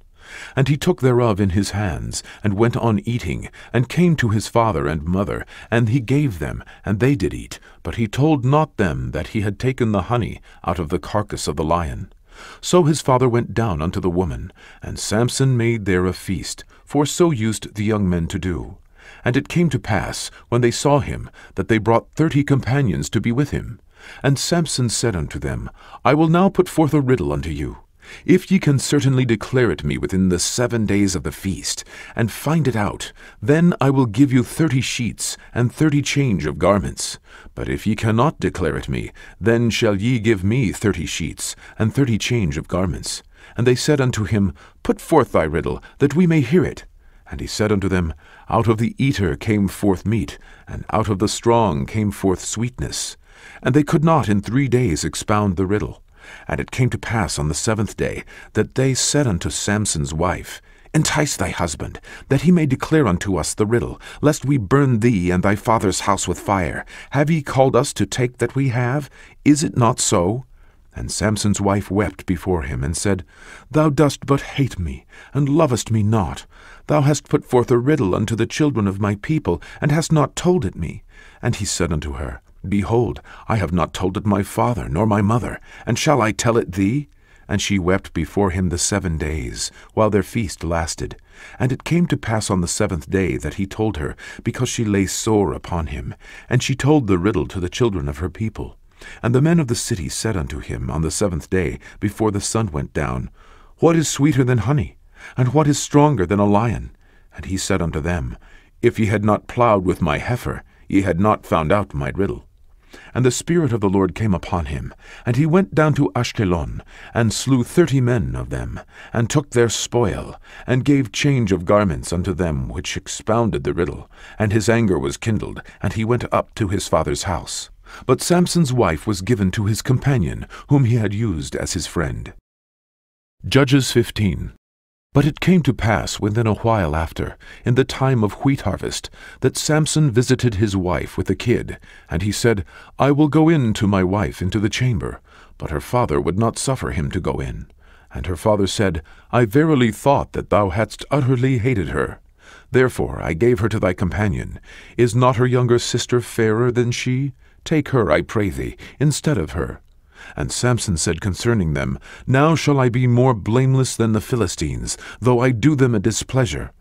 And he took thereof in his hands, and went on eating, and came to his father and mother, and he gave them, and they did eat. But he told not them that he had taken the honey out of the carcass of the lion. So his father went down unto the woman, and Samson made there a feast, for so used the young men to do. And it came to pass, when they saw him, that they brought 30 companions to be with him. And Samson said unto them, I will now put forth a riddle unto you. If ye can certainly declare it me within the 7 days of the feast, and find it out, then I will give you 30 sheets, and 30 change of garments. But if ye cannot declare it me, then shall ye give me 30 sheets, and 30 change of garments. And they said unto him, Put forth thy riddle, that we may hear it. And he said unto them, Out of the eater came forth meat, and out of the strong came forth sweetness. And they could not in 3 days expound the riddle. And it came to pass on the 7th day, that they said unto Samson's wife, Entice thy husband, that he may declare unto us the riddle, lest we burn thee and thy father's house with fire. Have ye called us to take that we have? Is it not so? And Samson's wife wept before him, and said, Thou dost but hate me, and lovest me not. Thou hast put forth a riddle unto the children of my people, and hast not told it me. And he said unto her, Behold, I have not told it my father, nor my mother, and shall I tell it thee? And she wept before him the 7 days, while their feast lasted. And it came to pass on the 7th day that he told her, because she lay sore upon him. And she told the riddle to the children of her people. And the men of the city said unto him on the 7th day, before the sun went down, What is sweeter than honey? And what is stronger than a lion? And he said unto them, If ye had not plowed with my heifer, ye had not found out my riddle. And the Spirit of the Lord came upon him, and he went down to Ashkelon, and slew 30 men of them, and took their spoil, and gave change of garments unto them which expounded the riddle. And his anger was kindled, and he went up to his father's house. But Samson's wife was given to his companion, whom he had used as his friend. Judges 15. But it came to pass within a while after, in the time of wheat harvest, that Samson visited his wife with a kid. And he said, I will go in to my wife into the chamber. But her father would not suffer him to go in. And her father said, I verily thought that thou hadst utterly hated her. Therefore I gave her to thy companion. Is not her younger sister fairer than she? Take her, I pray thee, instead of her. And Samson said concerning them, Now shall I be more blameless than the Philistines, though I do them a displeasure.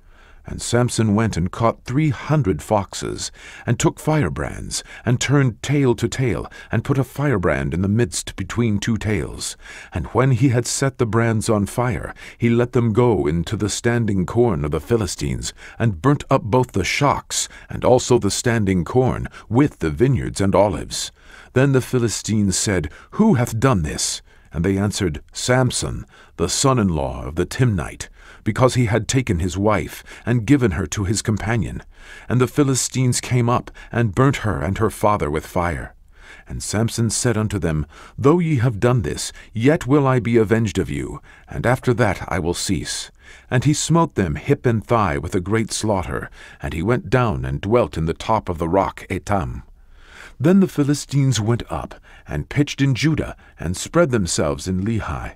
And Samson went and caught 300 foxes, and took firebrands, and turned tail to tail, and put a firebrand in the midst between 2 tails. And when he had set the brands on fire, he let them go into the standing corn of the Philistines, and burnt up both the shocks, and also the standing corn, with the vineyards and olives. Then the Philistines said, Who hath done this? And they answered, Samson, the son-in-law of the Timnite, because he had taken his wife, and given her to his companion. And the Philistines came up, and burnt her and her father with fire. And Samson said unto them, Though ye have done this, yet will I be avenged of you, and after that I will cease. And he smote them hip and thigh with a great slaughter, and he went down and dwelt in the top of the rock Etam. Then the Philistines went up, and pitched in Judah, and spread themselves in Lehi.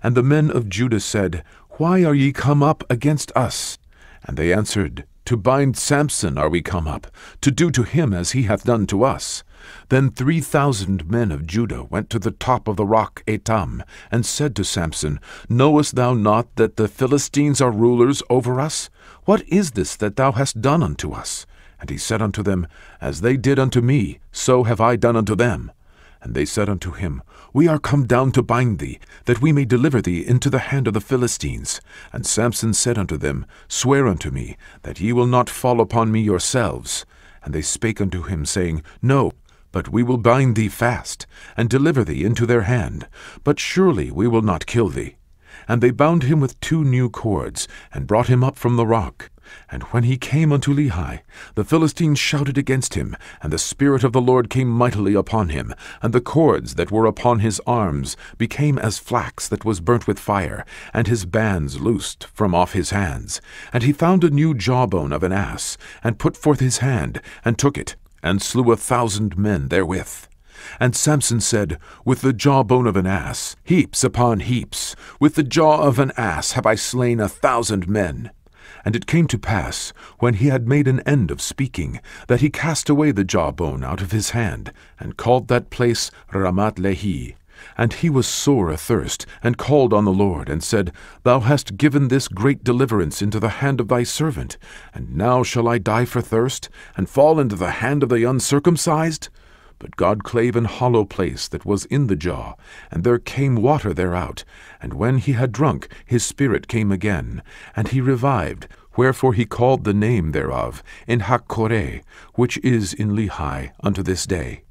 And the men of Judah said, Why are ye come up against us? And they answered, To bind Samson are we come up, to do to him as he hath done to us. Then 3,000 men of Judah went to the top of the rock Etam, and said to Samson, Knowest thou not that the Philistines are rulers over us? What is this that thou hast done unto us? And he said unto them, As they did unto me, so have I done unto them. And they said unto him, We are come down to bind thee, that we may deliver thee into the hand of the Philistines. And Samson said unto them, Swear unto me, that ye will not fall upon me yourselves. And they spake unto him, saying, No, but we will bind thee fast, and deliver thee into their hand. But surely we will not kill thee. And they bound him with 2 new cords, and brought him up from the rock. And when he came unto Lehi, the Philistines shouted against him, and the Spirit of the Lord came mightily upon him, and the cords that were upon his arms became as flax that was burnt with fire, and his bands loosed from off his hands. And he found a new jawbone of an ass, and put forth his hand, and took it, and slew 1,000 men therewith. And Samson said, With the jawbone of an ass, heaps upon heaps, with the jaw of an ass have I slain 1,000 men. And it came to pass, when he had made an end of speaking, that he cast away the jawbone out of his hand, and called that place Ramath Lehi. And he was sore athirst, and called on the Lord, and said, Thou hast given this great deliverance into the hand of thy servant, and now shall I die for thirst, and fall into the hand of the uncircumcised? But God clave an hollow place that was in the jaw, and there came water thereout. And when he had drunk, his spirit came again, and he revived. Wherefore he called the name thereof Enhakkore, which is in Lehi unto this day.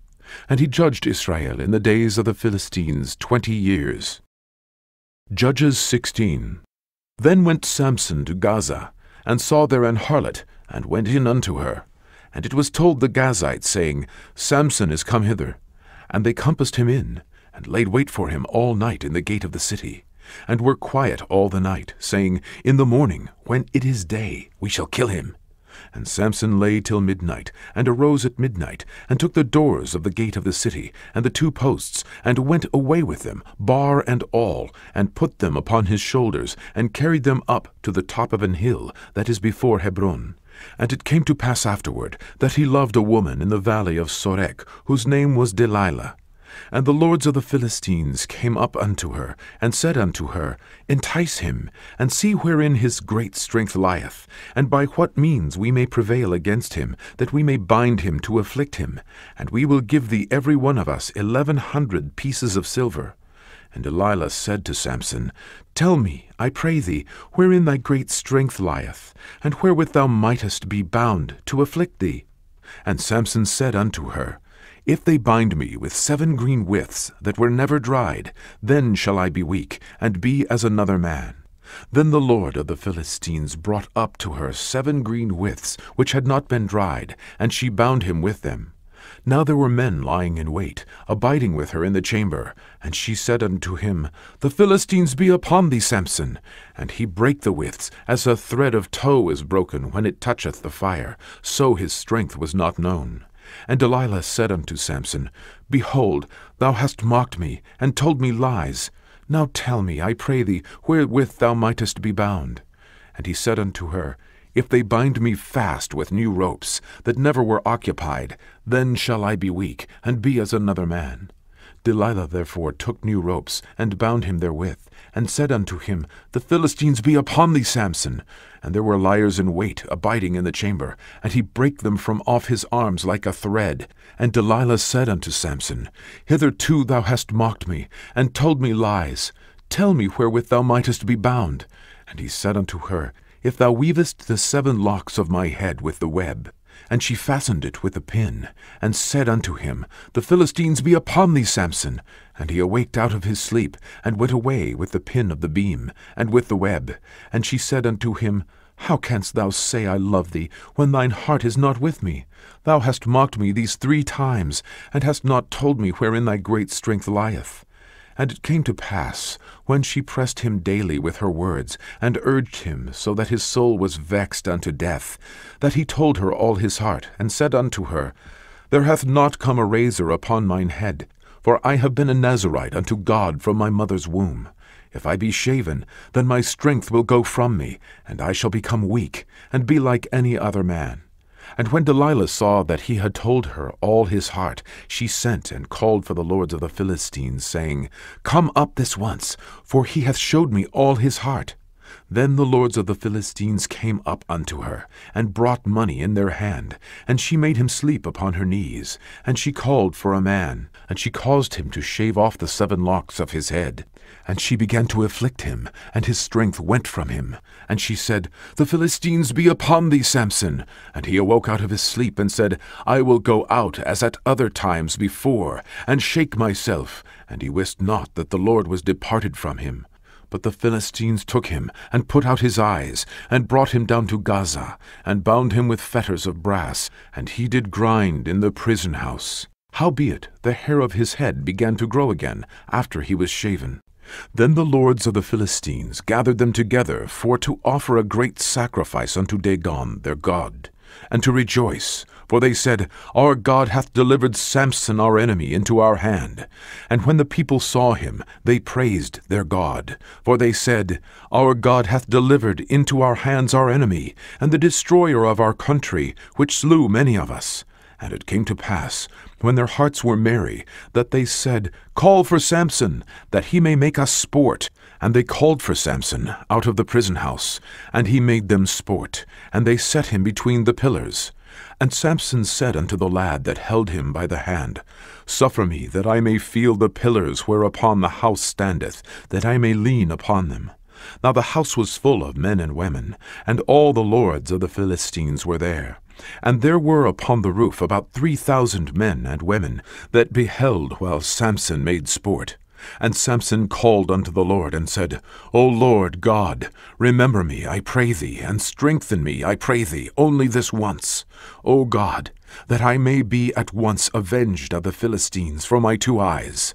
And he judged Israel in the days of the Philistines 20 years. Judges 16. Then went Samson to Gaza, and saw there an harlot, and went in unto her. And it was told the Gazites, saying, Samson is come hither. And they compassed him in, and laid wait for him all night in the gate of the city, and were quiet all the night, saying, In the morning, when it is day, we shall kill him. And Samson lay till midnight, and arose at midnight, and took the doors of the gate of the city, and the 2 posts, and went away with them, bar and all, and put them upon his shoulders, and carried them up to the top of an hill that is before Hebron. And it came to pass afterward, that he loved a woman in the valley of Sorek, whose name was Delilah. And the lords of the Philistines came up unto her, and said unto her, Entice him, and see wherein his great strength lieth, and by what means we may prevail against him, that we may bind him to afflict him. And we will give thee every one of us 1,100 pieces of silver. And Delilah said to Samson, Tell me, I pray thee, wherein thy great strength lieth, and wherewith thou mightest be bound to afflict thee. And Samson said unto her, If they bind me with 7 green withs that were never dried, then shall I be weak, and be as another man. Then the Lord of the Philistines brought up to her 7 green withs which had not been dried, and she bound him with them. Now there were men lying in wait, abiding with her in the chamber. And she said unto him, The Philistines be upon thee, Samson. And he brake the withs, as a thread of tow is broken when it toucheth the fire, so his strength was not known. And Delilah said unto Samson, Behold, thou hast mocked me, and told me lies. Now tell me, I pray thee, wherewith thou mightest be bound. And he said unto her, If they bind me fast with new ropes, that never were occupied, then shall I be weak, and be as another man. Delilah therefore took new ropes, and bound him therewith, and said unto him, The Philistines be upon thee, Samson. And there were liers in wait, abiding in the chamber, and he brake them from off his arms like a thread. And Delilah said unto Samson, Hitherto thou hast mocked me, and told me lies. Tell me wherewith thou mightest be bound. And he said unto her, If thou weavest the 7 locks of my head with the web. And she fastened it with a pin, and said unto him, The Philistines be upon thee, Samson. And he awaked out of his sleep, and went away with the pin of the beam, and with the web. And she said unto him, How canst thou say, I love thee, when thine heart is not with me? Thou hast mocked me these 3 times, and hast not told me wherein thy great strength lieth. And it came to pass, when she pressed him daily with her words, and urged him so that his soul was vexed unto death, that he told her all his heart, and said unto her, There hath not come a razor upon mine head, for I have been a Nazarite unto God from my mother's womb. If I be shaven, then my strength will go from me, and I shall become weak, and be like any other man. And when Delilah saw that he had told her all his heart, she sent and called for the lords of the Philistines, saying, Come up this once, for he hath showed me all his heart. Then the lords of the Philistines came up unto her, and brought money in their hand, and she made him sleep upon her knees. And she called for a man, and she caused him to shave off the 7 locks of his head. And she began to afflict him, and his strength went from him. And she said, The Philistines be upon thee, Samson. And he awoke out of his sleep, and said, I will go out as at other times before, and shake myself. And he wist not that the Lord was departed from him. But the Philistines took him, and put out his eyes, and brought him down to Gaza, and bound him with fetters of brass, and he did grind in the prison house. Howbeit the hair of his head began to grow again, after he was shaven. Then the lords of the Philistines gathered them together for to offer a great sacrifice unto Dagon their god, and to rejoice. For they said, Our God hath delivered Samson our enemy into our hand. And when the people saw him, they praised their God. For they said, Our God hath delivered into our hands our enemy, and the destroyer of our country, which slew many of us. And it came to pass, when their hearts were merry, that they said, Call for Samson, that he may make us sport. And they called for Samson out of the prison house, and he made them sport, and they set him between the pillars. And Samson said unto the lad that held him by the hand, Suffer me that I may feel the pillars whereupon the house standeth, that I may lean upon them. Now the house was full of men and women, and all the lords of the Philistines were there. And there were upon the roof about 3,000 men and women that beheld while Samson made sport. And Samson called unto the Lord, and said, O Lord God, remember me, I pray thee, and strengthen me, I pray thee, only this once, O God, that I may be at once avenged of the Philistines for my 2 eyes.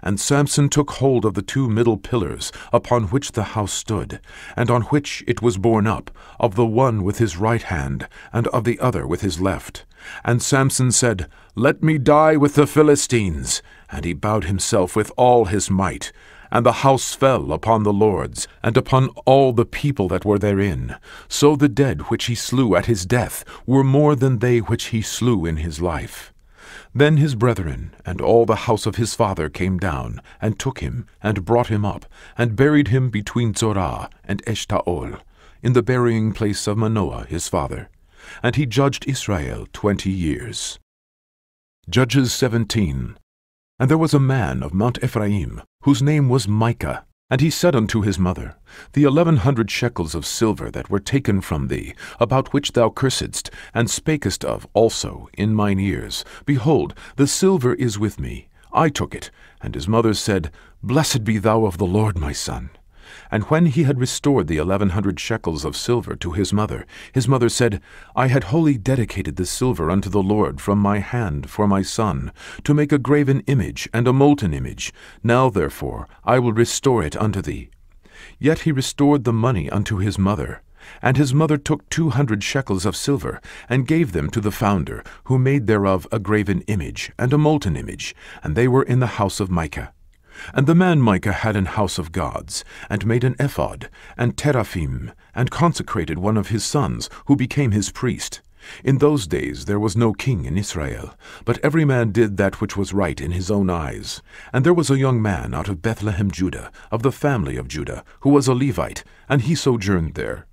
And Samson took hold of the 2 middle pillars upon which the house stood, and on which it was borne up, of the one with his right hand, and of the other with his left. And Samson said, Let me die with the Philistines. And he bowed himself with all his might. And the house fell upon the lords, and upon all the people that were therein. So the dead which he slew at his death were more than they which he slew in his life. Then his brethren and all the house of his father came down, and took him, and brought him up, and buried him between Zorah and Eshtaol, in the burying place of Manoah his father. And he judged Israel 20 years. Judges 17. And there was a man of Mount Ephraim, whose name was Micah. And he said unto his mother, The 1,100 shekels of silver that were taken from thee, about which thou cursedst, and spakest of also in mine ears, behold, the silver is with me. I took it. And his mother said, Blessed be thou of the Lord, my son. And when he had restored the 1,100 shekels of silver to his mother said, I had wholly dedicated the silver unto the Lord from my hand for my son, to make a graven image and a molten image. Now therefore I will restore it unto thee. Yet he restored the money unto his mother. And his mother took 200 shekels of silver, and gave them to the founder, who made thereof a graven image and a molten image, and they were in the house of Micah. And the man Micah had an house of gods, and made an ephod, and teraphim, and consecrated one of his sons, who became his priest. In those days there was no king in Israel, but every man did that which was right in his own eyes. And there was a young man out of Bethlehem, Judah, of the family of Judah, who was a Levite, and he sojourned there.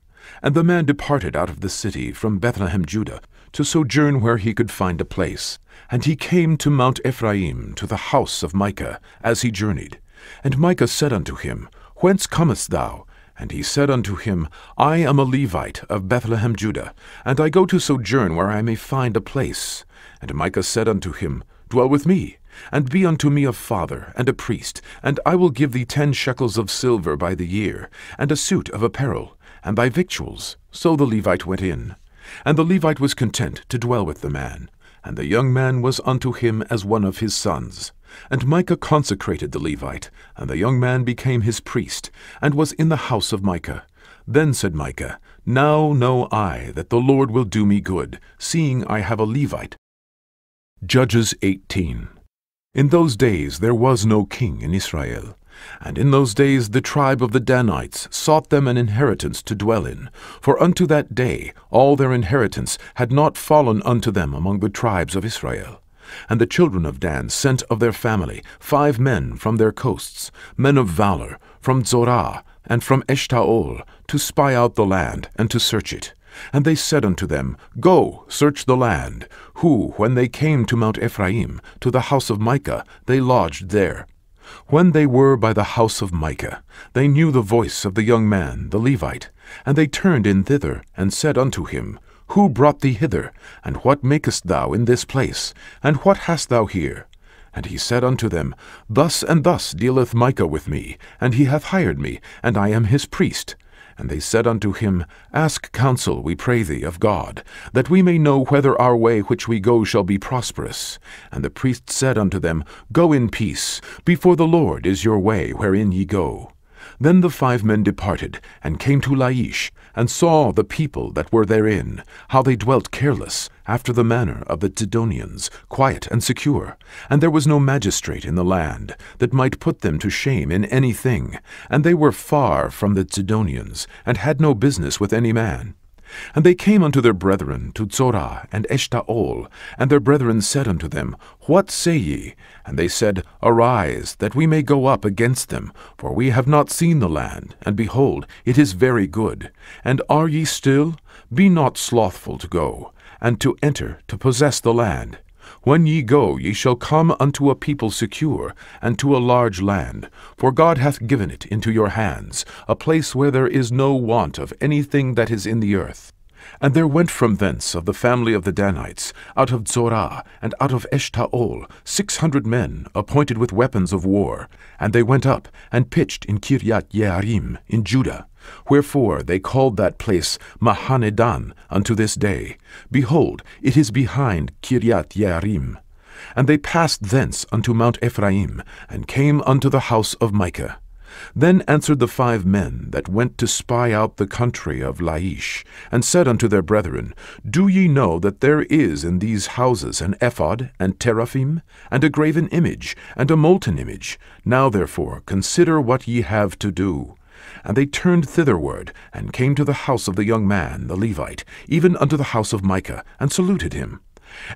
And the man departed out of the city from Bethlehem, Judah, to sojourn where he could find a place. And he came to Mount Ephraim, to the house of Micah, as he journeyed. And Micah said unto him, Whence comest thou? And he said unto him, I am a Levite of Bethlehem, Judah, and I go to sojourn where I may find a place. And Micah said unto him, Dwell with me, and be unto me a father and a priest, and I will give thee 10 shekels of silver by the year, and a suit of apparel, and thy victuals. So the Levite went in. And the Levite was content to dwell with the man. And the young man was unto him as one of his sons. And Micah consecrated the Levite, and the young man became his priest, and was in the house of Micah. Then said Micah, Now know I that the Lord will do me good, seeing I have a Levite. Judges 18. In those days there was no king in Israel. And in those days the tribe of the Danites sought them an inheritance to dwell in, for unto that day all their inheritance had not fallen unto them among the tribes of Israel. And the children of Dan sent of their family 5 men from their coasts, men of valor, from Zorah and from Eshtaol, to spy out the land and to search it. And they said unto them, Go, search the land. Who, when they came to Mount Ephraim, to the house of Micah, they lodged there. When they were by the house of Micah, they knew the voice of the young man, the Levite. And they turned in thither, and said unto him, Who brought thee hither? And what makest thou in this place? And what hast thou here? And he said unto them, Thus and thus dealeth Micah with me, and he hath hired me, and I am his priest. And they said unto him, Ask counsel, we pray thee, of God, that we may know whether our way which we go shall be prosperous. And the priest said unto them, Go in peace, before the Lord is your way wherein ye go. Then the 5 men departed, and came to Laish, and saw the people that were therein, how they dwelt careless, after the manner of the Zidonians, quiet and secure. And there was no magistrate in the land, that might put them to shame in anything, and they were far from the Zidonians, and had no business with any man. And they came unto their brethren to Zorah and Eshtaol, and their brethren said unto them, What say ye? And they said, Arise, that we may go up against them, for we have not seen the land, and behold, it is very good. And are ye still? Be not slothful to go, and to enter to possess the land. When ye go, ye shall come unto a people secure, and to a large land, for God hath given it into your hands, a place where there is no want of anything that is in the earth. And there went from thence of the family of the Danites, out of Zorah, and out of Eshtaol, 600 men, appointed with weapons of war. And they went up, and pitched in Kiriath-Jearim in Judah. Wherefore they called that place Mahanedan unto this day. Behold, it is behind Kiriath-Jearim. And they passed thence unto Mount Ephraim, and came unto the house of Micah. Then answered the 5 men that went to spy out the country of Laish, and said unto their brethren, Do ye know that there is in these houses an ephod, and teraphim, and a graven image, and a molten image? Now therefore consider what ye have to do. And they turned thitherward, and came to the house of the young man, the Levite, even unto the house of Micah, and saluted him.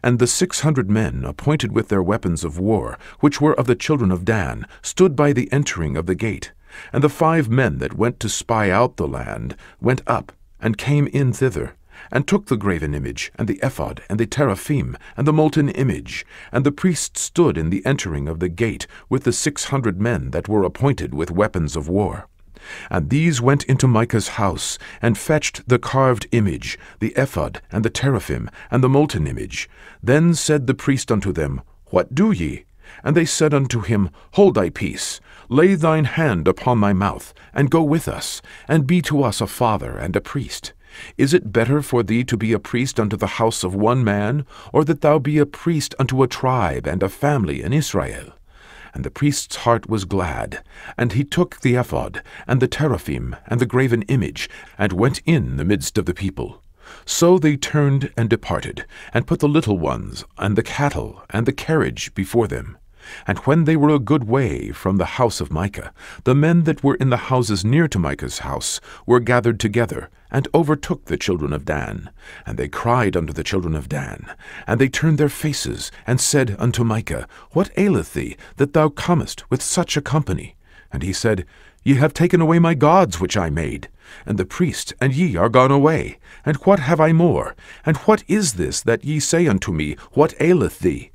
And the 600 men, appointed with their weapons of war, which were of the children of Dan, stood by the entering of the gate. And the 5 men that went to spy out the land went up, and came in thither, and took the graven image, and the ephod, and the teraphim, and the molten image. And the priest stood in the entering of the gate with the 600 men that were appointed with weapons of war. And these went into Micah's house, and fetched the carved image, the ephod, and the teraphim, and the molten image. Then said the priest unto them, What do ye? And they said unto him, Hold thy peace, lay thine hand upon thy mouth, and go with us, and be to us a father and a priest. Is it better for thee to be a priest unto the house of one man, or that thou be a priest unto a tribe and a family in Israel? And the priest's heart was glad, and he took the ephod, and the teraphim, and the graven image, and went in the midst of the people. So they turned and departed, and put the little ones, and the cattle, and the carriage before them. And when they were a good way from the house of Micah, the men that were in the houses near to Micah's house were gathered together, and overtook the children of Dan. And they cried unto the children of Dan. And they turned their faces, and said unto Micah, What aileth thee, that thou comest with such a company? And he said, Ye have taken away my gods which I made. And the priest and ye are gone away. And what have I more? And what is this that ye say unto me, What aileth thee?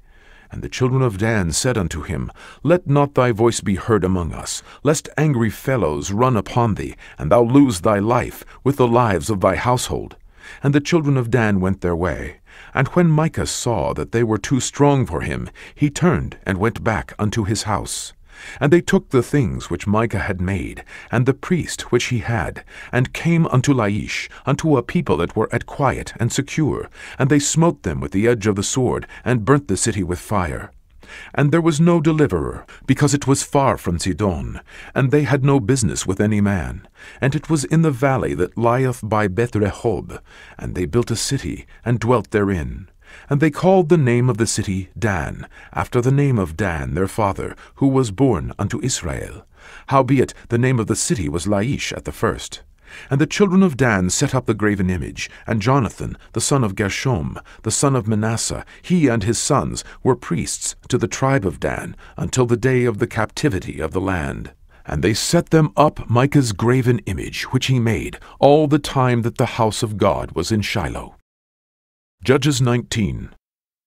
And the children of Dan said unto him, Let not thy voice be heard among us, lest angry fellows run upon thee, and thou lose thy life with the lives of thy household. And the children of Dan went their way. And when Micah saw that they were too strong for him, he turned and went back unto his house. And they took the things which Micah had made, and the priest which he had, and came unto Laish, unto a people that were at quiet and secure, and they smote them with the edge of the sword, and burnt the city with fire. And there was no deliverer, because it was far from Sidon, and they had no business with any man. And it was in the valley that lieth by Beth-rehob, and they built a city, and dwelt therein. And they called the name of the city Dan, after the name of Dan their father, who was born unto Israel. Howbeit the name of the city was Laish at the first. And the children of Dan set up the graven image, and Jonathan, the son of Gershom, the son of Manasseh, he and his sons were priests to the tribe of Dan, until the day of the captivity of the land. And they set them up Micah's graven image, which he made, all the time that the house of God was in Shiloh. Judges 19.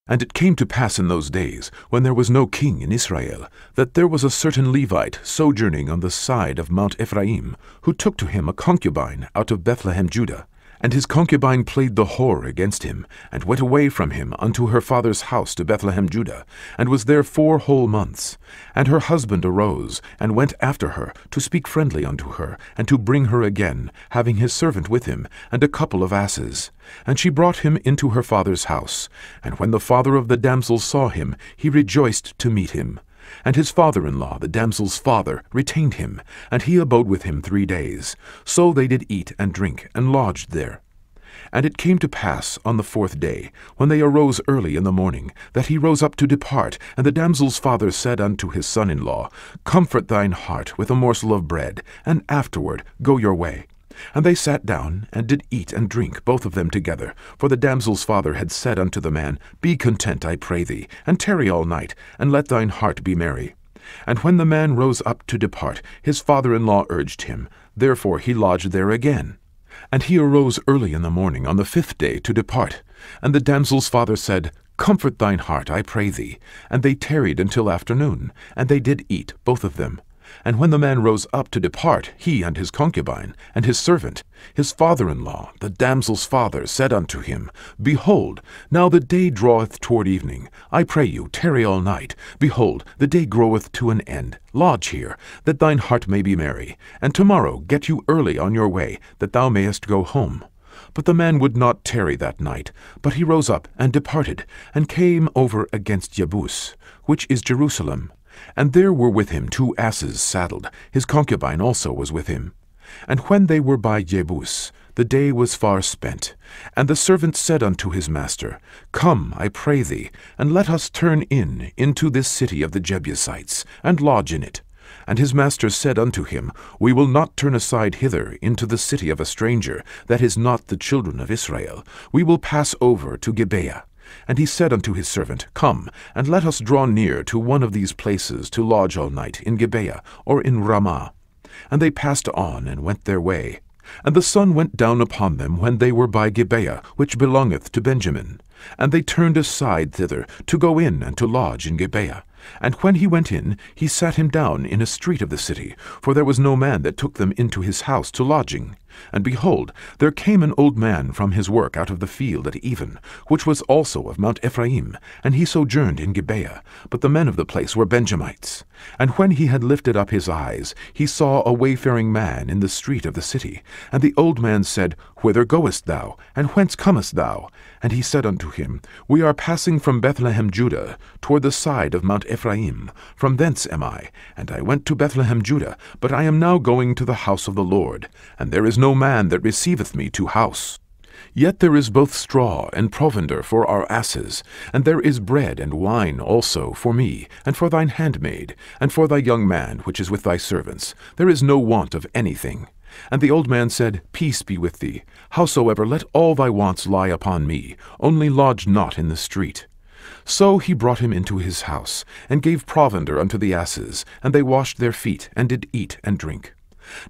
And it came to pass in those days, when there was no king in Israel, that there was a certain Levite sojourning on the side of Mount Ephraim, who took to him a concubine out of Bethlehem Judah. And his concubine played the whore against him, and went away from him unto her father's house to Bethlehem Judah, and was there 4 whole months. And her husband arose, and went after her, to speak friendly unto her, and to bring her again, having his servant with him, and a couple of asses. And she brought him into her father's house. And when the father of the damsels saw him, he rejoiced to meet him. And his father-in-law, the damsel's father, retained him, and he abode with him 3 days. So they did eat and drink, and lodged there. And it came to pass on the 4th day, when they arose early in the morning, that he rose up to depart. And the damsel's father said unto his son-in-law, Comfort thine heart with a morsel of bread, and afterward go your way. And they sat down, and did eat and drink, both of them together. For the damsel's father had said unto the man, Be content, I pray thee, and tarry all night, and let thine heart be merry. And when the man rose up to depart, his father-in-law urged him. Therefore he lodged there again. And he arose early in the morning on the 5th day to depart. And the damsel's father said, Comfort thine heart, I pray thee. And they tarried until afternoon, and they did eat, both of them. And when the man rose up to depart, he and his concubine, and his servant, his father-in-law, the damsel's father, said unto him, Behold, now the day draweth toward evening. I pray you, tarry all night. Behold, the day groweth to an end. Lodge here, that thine heart may be merry. And tomorrow get you early on your way, that thou mayest go home. But the man would not tarry that night, but he rose up and departed, and came over against Jebus, which is Jerusalem. And there were with him 2 asses saddled. His concubine also was with him. And when they were by Jebus, the day was far spent. And the servant said unto his master, Come, I pray thee, and let us turn into this city of the Jebusites, and lodge in it. And his master said unto him, We will not turn aside hither into the city of a stranger, that is not the children of Israel. We will pass over to Gibeah. And he said unto his servant, Come, and let us draw near to one of these places to lodge all night, in Gibeah, or in Ramah. And they passed on, and went their way. And the sun went down upon them when they were by Gibeah, which belongeth to Benjamin. And they turned aside thither, to go in and to lodge in Gibeah. And when he went in, he sat him down in a street of the city, for there was no man that took them into his house to lodging. And behold, there came an old man from his work out of the field at even, which was also of Mount Ephraim, and he sojourned in Gibeah. But the men of the place were Benjamites. And when he had lifted up his eyes, he saw a wayfaring man in the street of the city. And the old man said, Whither goest thou? And whence comest thou? And he said unto him, We are passing from Bethlehem, Judah, toward the side of Mount Ephraim. From thence am I. And I went to Bethlehem, Judah, but I am now going to the house of the Lord. And there is no man that receiveth me to house. Yet there is both straw and provender for our asses, and there is bread and wine also for me, and for thine handmaid, and for thy young man which is with thy servants. There is no want of anything. And the old man said, Peace be with thee. Howsoever, let all thy wants lie upon me, only lodge not in the street. So he brought him into his house, and gave provender unto the asses, and they washed their feet, and did eat and drink.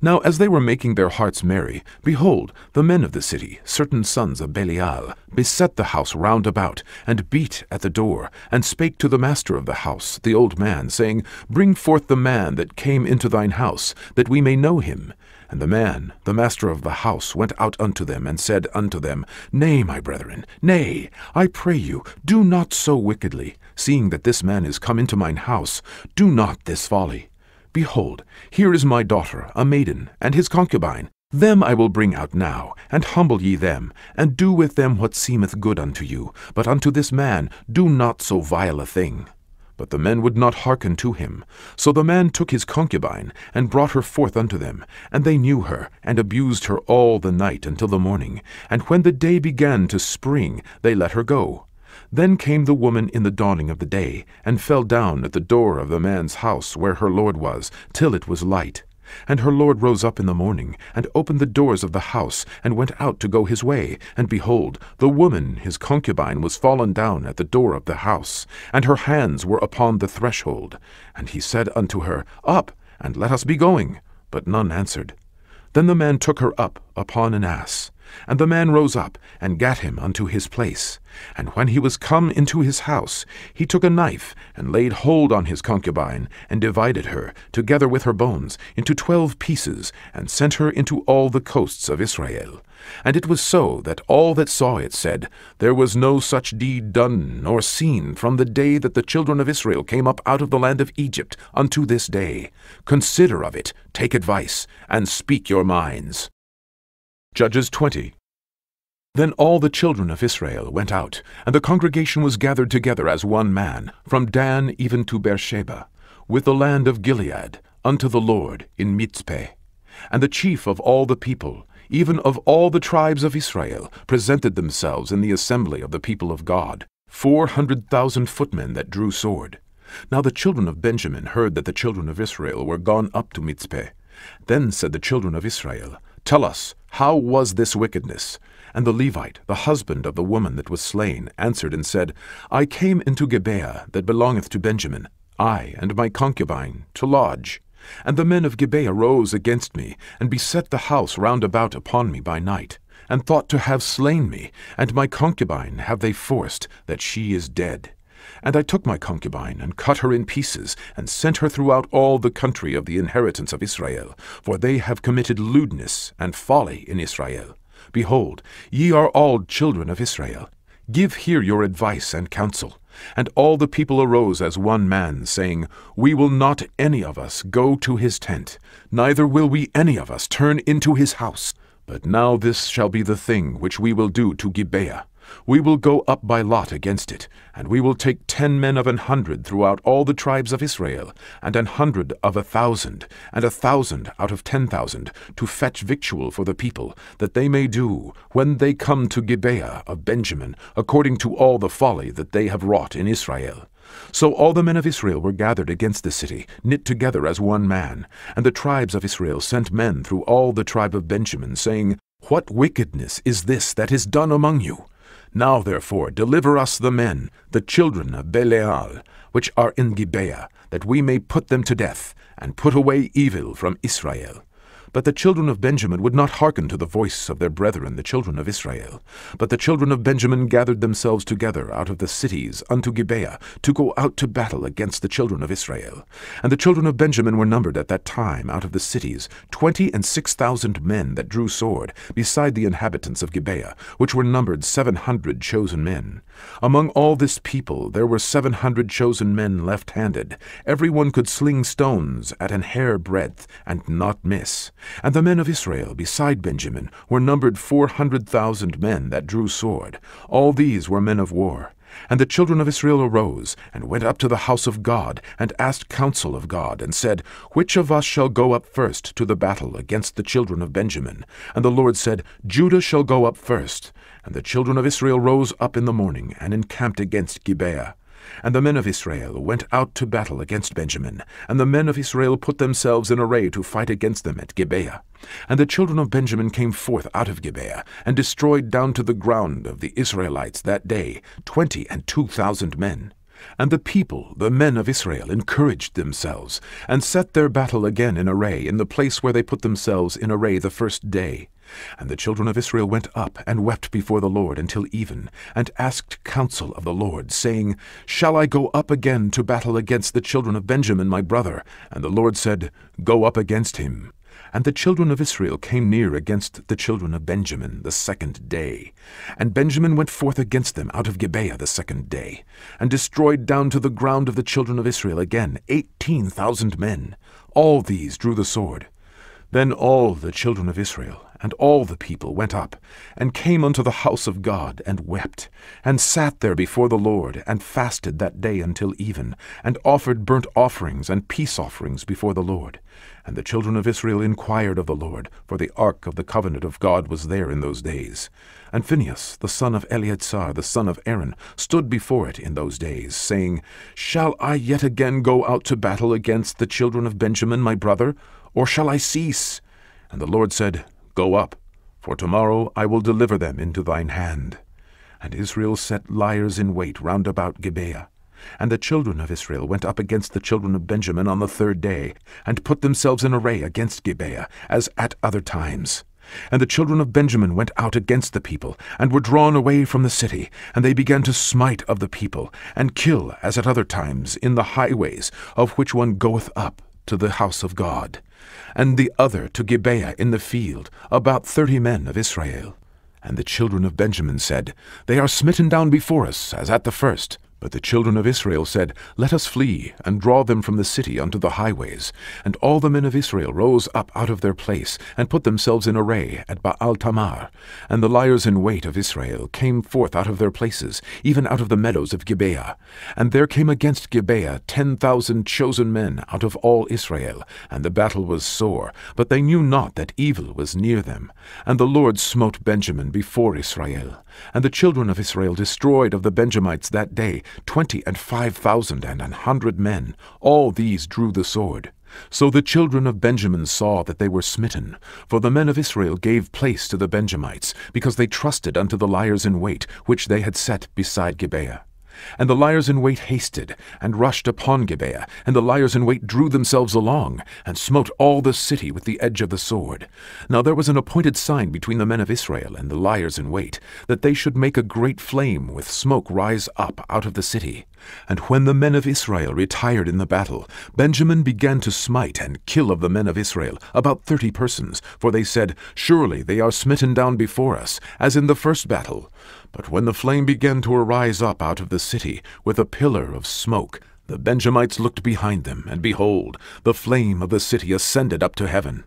Now as they were making their hearts merry, behold, the men of the city, certain sons of Belial, beset the house round about, and beat at the door, and spake to the master of the house, the old man, saying, Bring forth the man that came into thine house, that we may know him. And the man, the master of the house, went out unto them, and said unto them, Nay, my brethren, nay, I pray you, do not so wickedly, seeing that this man is come into mine house, do not this folly. Behold, here is my daughter, a maiden, and his concubine. Them I will bring out now, and humble ye them, and do with them what seemeth good unto you. But unto this man do not so vile a thing. But the men would not hearken to him. So the man took his concubine, and brought her forth unto them. And they knew her, and abused her all the night until the morning. And when the day began to spring, they let her go. Then came the woman in the dawning of the day, and fell down at the door of the man's house where her lord was, till it was light. And her lord rose up in the morning, and opened the doors of the house, and went out to go his way. And behold, the woman his concubine was fallen down at the door of the house, and her hands were upon the threshold. And he said unto her, Up, and let us be going. But none answered. Then the man took her up upon an ass. And the man rose up, and gat him unto his place. And when he was come into his house, he took a knife, and laid hold on his concubine, and divided her, together with her bones, into 12 pieces, and sent her into all the coasts of Israel. And it was so that all that saw it said, There was no such deed done nor seen from the day that the children of Israel came up out of the land of Egypt unto this day. Consider of it, take advice, and speak your minds. Judges 20. Then all the children of Israel went out, and the congregation was gathered together as one man, from Dan even to Beersheba, with the land of Gilead, unto the Lord in Mizpeh. And the chief of all the people, even of all the tribes of Israel, presented themselves in the assembly of the people of God, 400,000 footmen that drew sword. Now the children of Benjamin heard that the children of Israel were gone up to Mizpeh. Then said the children of Israel, Tell us, how was this wickedness? And the Levite, the husband of the woman that was slain, answered and said, I came into Gibeah that belongeth to Benjamin, I and my concubine, to lodge. And the men of Gibeah rose against me, and beset the house round about upon me by night, and thought to have slain me, and my concubine have they forced, that she is dead. And I took my concubine, and cut her in pieces, and sent her throughout all the country of the inheritance of Israel, for they have committed lewdness and folly in Israel. Behold, ye are all children of Israel. Give here your advice and counsel. And all the people arose as one man, saying, We will not any of us go to his tent, neither will we any of us turn into his house. But now this shall be the thing which we will do to Gibeah. We will go up by lot against it, and we will take 10 men of 100 throughout all the tribes of Israel, and 100 of 1,000, and 1,000 out of 10,000, to fetch victual for the people, that they may do, when they come to Gibeah of Benjamin, according to all the folly that they have wrought in Israel. So all the men of Israel were gathered against the city, knit together as one man. And the tribes of Israel sent men through all the tribe of Benjamin, saying, What wickedness is this that is done among you? Now therefore deliver us the men, the children of Belial, which are in Gibeah, that we may put them to death, and put away evil from Israel. But the children of Benjamin would not hearken to the voice of their brethren, the children of Israel. But the children of Benjamin gathered themselves together out of the cities unto Gibeah, to go out to battle against the children of Israel. And the children of Benjamin were numbered at that time out of the cities 26,000 men that drew sword, beside the inhabitants of Gibeah, which were numbered 700 chosen men. Among all this people there were 700 chosen men left-handed. Every one could sling stones at an hair breadth, and not miss. And the men of Israel, beside Benjamin, were numbered 400,000 men that drew sword. All these were men of war. And the children of Israel arose, and went up to the house of God, and asked counsel of God, and said, Which of us shall go up first to the battle against the children of Benjamin? And the Lord said, Judah shall go up first. And the children of Israel rose up in the morning, and encamped against Gibeah. And the men of Israel went out to battle against Benjamin, and the men of Israel put themselves in array to fight against them at Gibeah. And the children of Benjamin came forth out of Gibeah, and destroyed down to the ground of the Israelites that day 22,000 men. And the people, the men of Israel, encouraged themselves, and set their battle again in array in the place where they put themselves in array the first day. And the children of Israel went up and wept before the Lord until even, and asked counsel of the Lord, saying, Shall I go up again to battle against the children of Benjamin my brother? And the Lord said, Go up against him. And the children of Israel came near against the children of Benjamin the second day. And Benjamin went forth against them out of Gibeah the second day, and destroyed down to the ground of the children of Israel again 18,000 men. All these drew the sword. Then all the children of Israel and all the people went up, and came unto the house of God, and wept, and sat there before the Lord, and fasted that day until even, and offered burnt offerings and peace offerings before the Lord. And the children of Israel inquired of the Lord, for the ark of the covenant of God was there in those days. And Phinehas, the son of Eleazar, the son of Aaron, stood before it in those days, saying, Shall I yet again go out to battle against the children of Benjamin my brother, or shall I cease? And the Lord said, Go up, for tomorrow I will deliver them into thine hand. And Israel set liers in wait round about Gibeah. And the children of Israel went up against the children of Benjamin on the third day, and put themselves in array against Gibeah, as at other times. And the children of Benjamin went out against the people, and were drawn away from the city, and they began to smite of the people, and kill, as at other times, in the highways, of which one goeth up to the house of God, and the other to Gibeah in the field, about 30 men of Israel. And the children of Benjamin said, They are smitten down before us, as at the first. But the children of Israel said, Let us flee, and draw them from the city unto the highways. And all the men of Israel rose up out of their place, and put themselves in array at Baal-Tamar. And the liers in wait of Israel came forth out of their places, even out of the meadows of Gibeah. And there came against Gibeah 10,000 chosen men out of all Israel. And the battle was sore, but they knew not that evil was near them. And the Lord smote Benjamin before Israel. And the children of Israel destroyed of the Benjamites that day 25,000 and 100 men. All these drew the sword. So the children of Benjamin saw that they were smitten, for the men of Israel gave place to the Benjamites, because they trusted unto the liers in wait, which they had set beside Gibeah. And the liers in wait hasted, and rushed upon Gibeah, and the liers in wait drew themselves along, and smote all the city with the edge of the sword. Now there was an appointed sign between the men of Israel and the liers in wait, that they should make a great flame with smoke rise up out of the city. And when the men of Israel retired in the battle, Benjamin began to smite and kill of the men of Israel about 30 persons, for they said, Surely they are smitten down before us, as in the first battle. But when the flame began to arise up out of the city with a pillar of smoke, the Benjamites looked behind them, and behold, the flame of the city ascended up to heaven.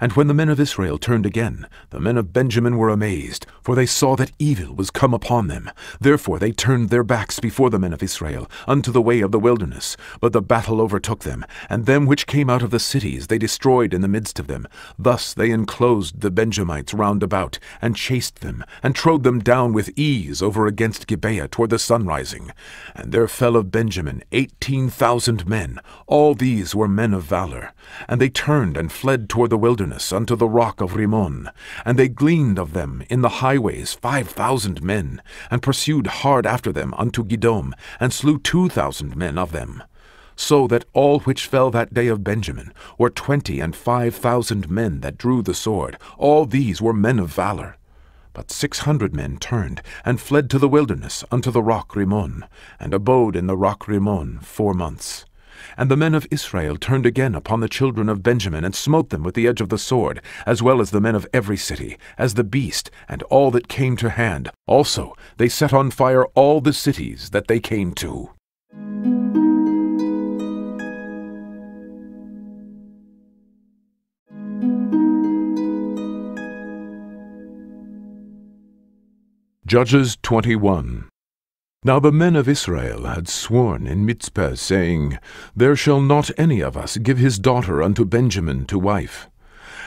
And when the men of Israel turned again, the men of Benjamin were amazed, for they saw that evil was come upon them. Therefore they turned their backs before the men of Israel unto the way of the wilderness. But the battle overtook them, and them which came out of the cities they destroyed in the midst of them. Thus they enclosed the Benjamites round about, and chased them, and trode them down with ease over against Gibeah toward the sunrising. And there fell of Benjamin 18,000 men. All these were men of valor. And they turned and fled toward the wilderness unto the rock of Rimmon. And they gleaned of them in the highways 5,000 men, and pursued hard after them unto Gidom, and slew 2,000 men of them. So that all which fell that day of Benjamin were 25,000 men that drew the sword. All these were men of valor. But 600 men turned, and fled to the wilderness unto the rock Rimmon, and abode in the rock Rimmon 4 months. And the men of Israel turned again upon the children of Benjamin, and smote them with the edge of the sword, as well as the men of every city, as the beast, and all that came to hand. Also they set on fire all the cities that they came to. Judges 21. Now the men of Israel had sworn in Mitzpeh, saying, There shall not any of us give his daughter unto Benjamin to wife.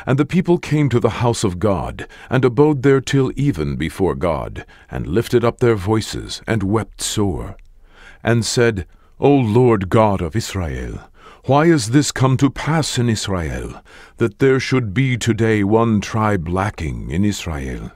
And the people came to the house of God, and abode there till even before God, and lifted up their voices, and wept sore, and said, O Lord God of Israel, why is this come to pass in Israel, that there should be today one tribe lacking in Israel?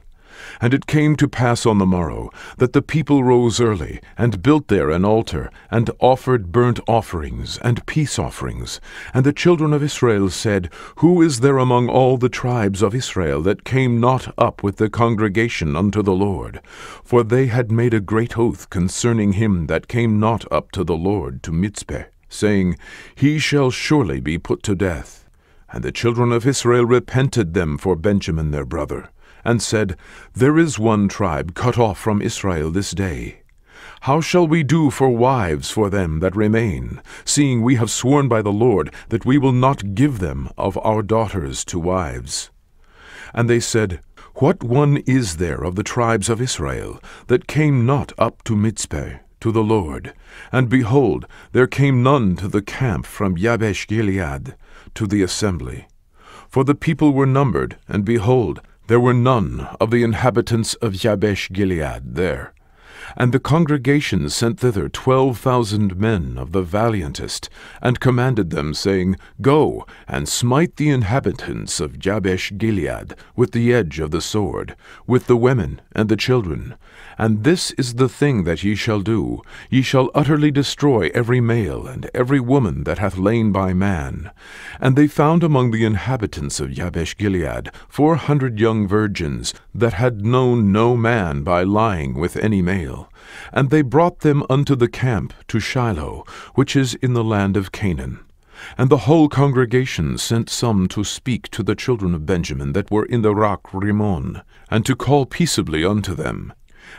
And it came to pass on the morrow, that the people rose early, and built there an altar, and offered burnt offerings and peace offerings. And the children of Israel said, Who is there among all the tribes of Israel that came not up with the congregation unto the Lord? For they had made a great oath concerning him that came not up to the Lord to Mitzpeh, saying, He shall surely be put to death. And the children of Israel repented them for Benjamin their brother, and said, There is one tribe cut off from Israel this day. How shall we do for wives for them that remain, seeing we have sworn by the Lord that we will not give them of our daughters to wives? And they said, What one is there of the tribes of Israel that came not up to Mitzpeh, to the Lord? And behold, there came none to the camp from Jabesh Gilead to the assembly. For the people were numbered, and behold, there were none of the inhabitants of Jabesh Gilead there. And the congregation sent thither 12,000 men of the valiantest, and commanded them, saying, Go, and smite the inhabitants of Jabesh Gilead with the edge of the sword, with the women and the children. And this is the thing that ye shall do. Ye shall utterly destroy every male and every woman that hath lain by man. And they found among the inhabitants of Jabesh Gilead 400 young virgins that had known no man by lying with any male. And they brought them unto the camp to Shiloh, which is in the land of Canaan. And the whole congregation sent some to speak to the children of Benjamin that were in the rock Rimmon, and to call peaceably unto them.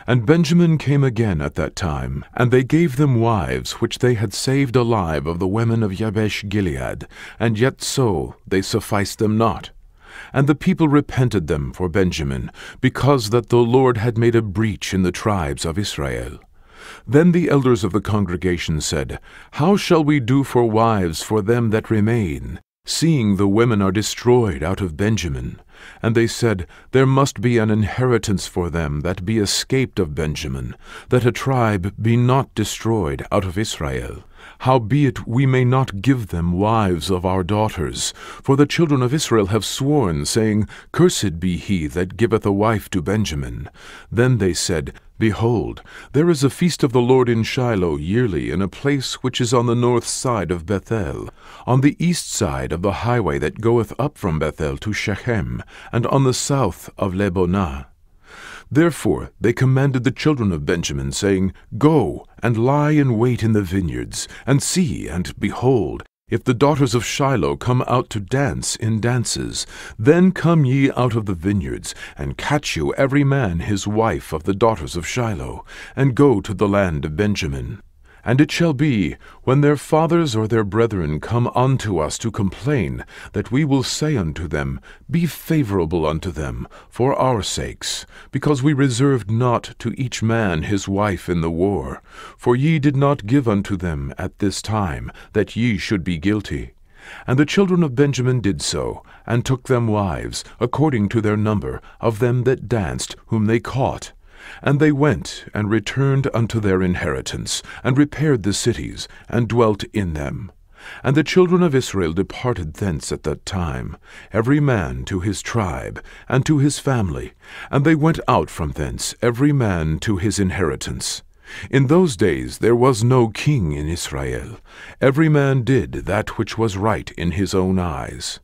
And Benjamin came again at that time, and they gave them wives which they had saved alive of the women of Jabesh Gilead, and yet so they sufficed them not. And the people repented them for Benjamin, because that the Lord had made a breach in the tribes of Israel. Then the elders of the congregation said, How shall we do for wives for them that remain, seeing the women are destroyed out of Benjamin. And they said, There must be an inheritance for them that be escaped of Benjamin, that a tribe be not destroyed out of Israel. Howbeit we may not give them wives of our daughters, for the children of Israel have sworn, saying, Cursed be he that giveth a wife to Benjamin. Then they said, Behold, there is a feast of the Lord in Shiloh yearly in a place which is on the north side of Bethel, on the east side of the highway that goeth up from Bethel to Shechem, and on the south of Lebonah. Therefore they commanded the children of Benjamin, saying, Go, and lie in wait in the vineyards, and see, and behold, if the daughters of Shiloh come out to dance in dances, then come ye out of the vineyards, and catch you every man his wife of the daughters of Shiloh, and go to the land of Benjamin. And it shall be, when their fathers or their brethren come unto us to complain, that we will say unto them, Be favorable unto them, for our sakes, because we reserved not to each man his wife in the war. For ye did not give unto them at this time, that ye should be guilty. And the children of Benjamin did so, and took them wives, according to their number, of them that danced, whom they caught. And they went and returned unto their inheritance, and repaired the cities, and dwelt in them. And the children of Israel departed thence at that time, every man to his tribe, and to his family, and they went out from thence, every man to his inheritance. In those days there was no king in Israel. Every man did that which was right in his own eyes.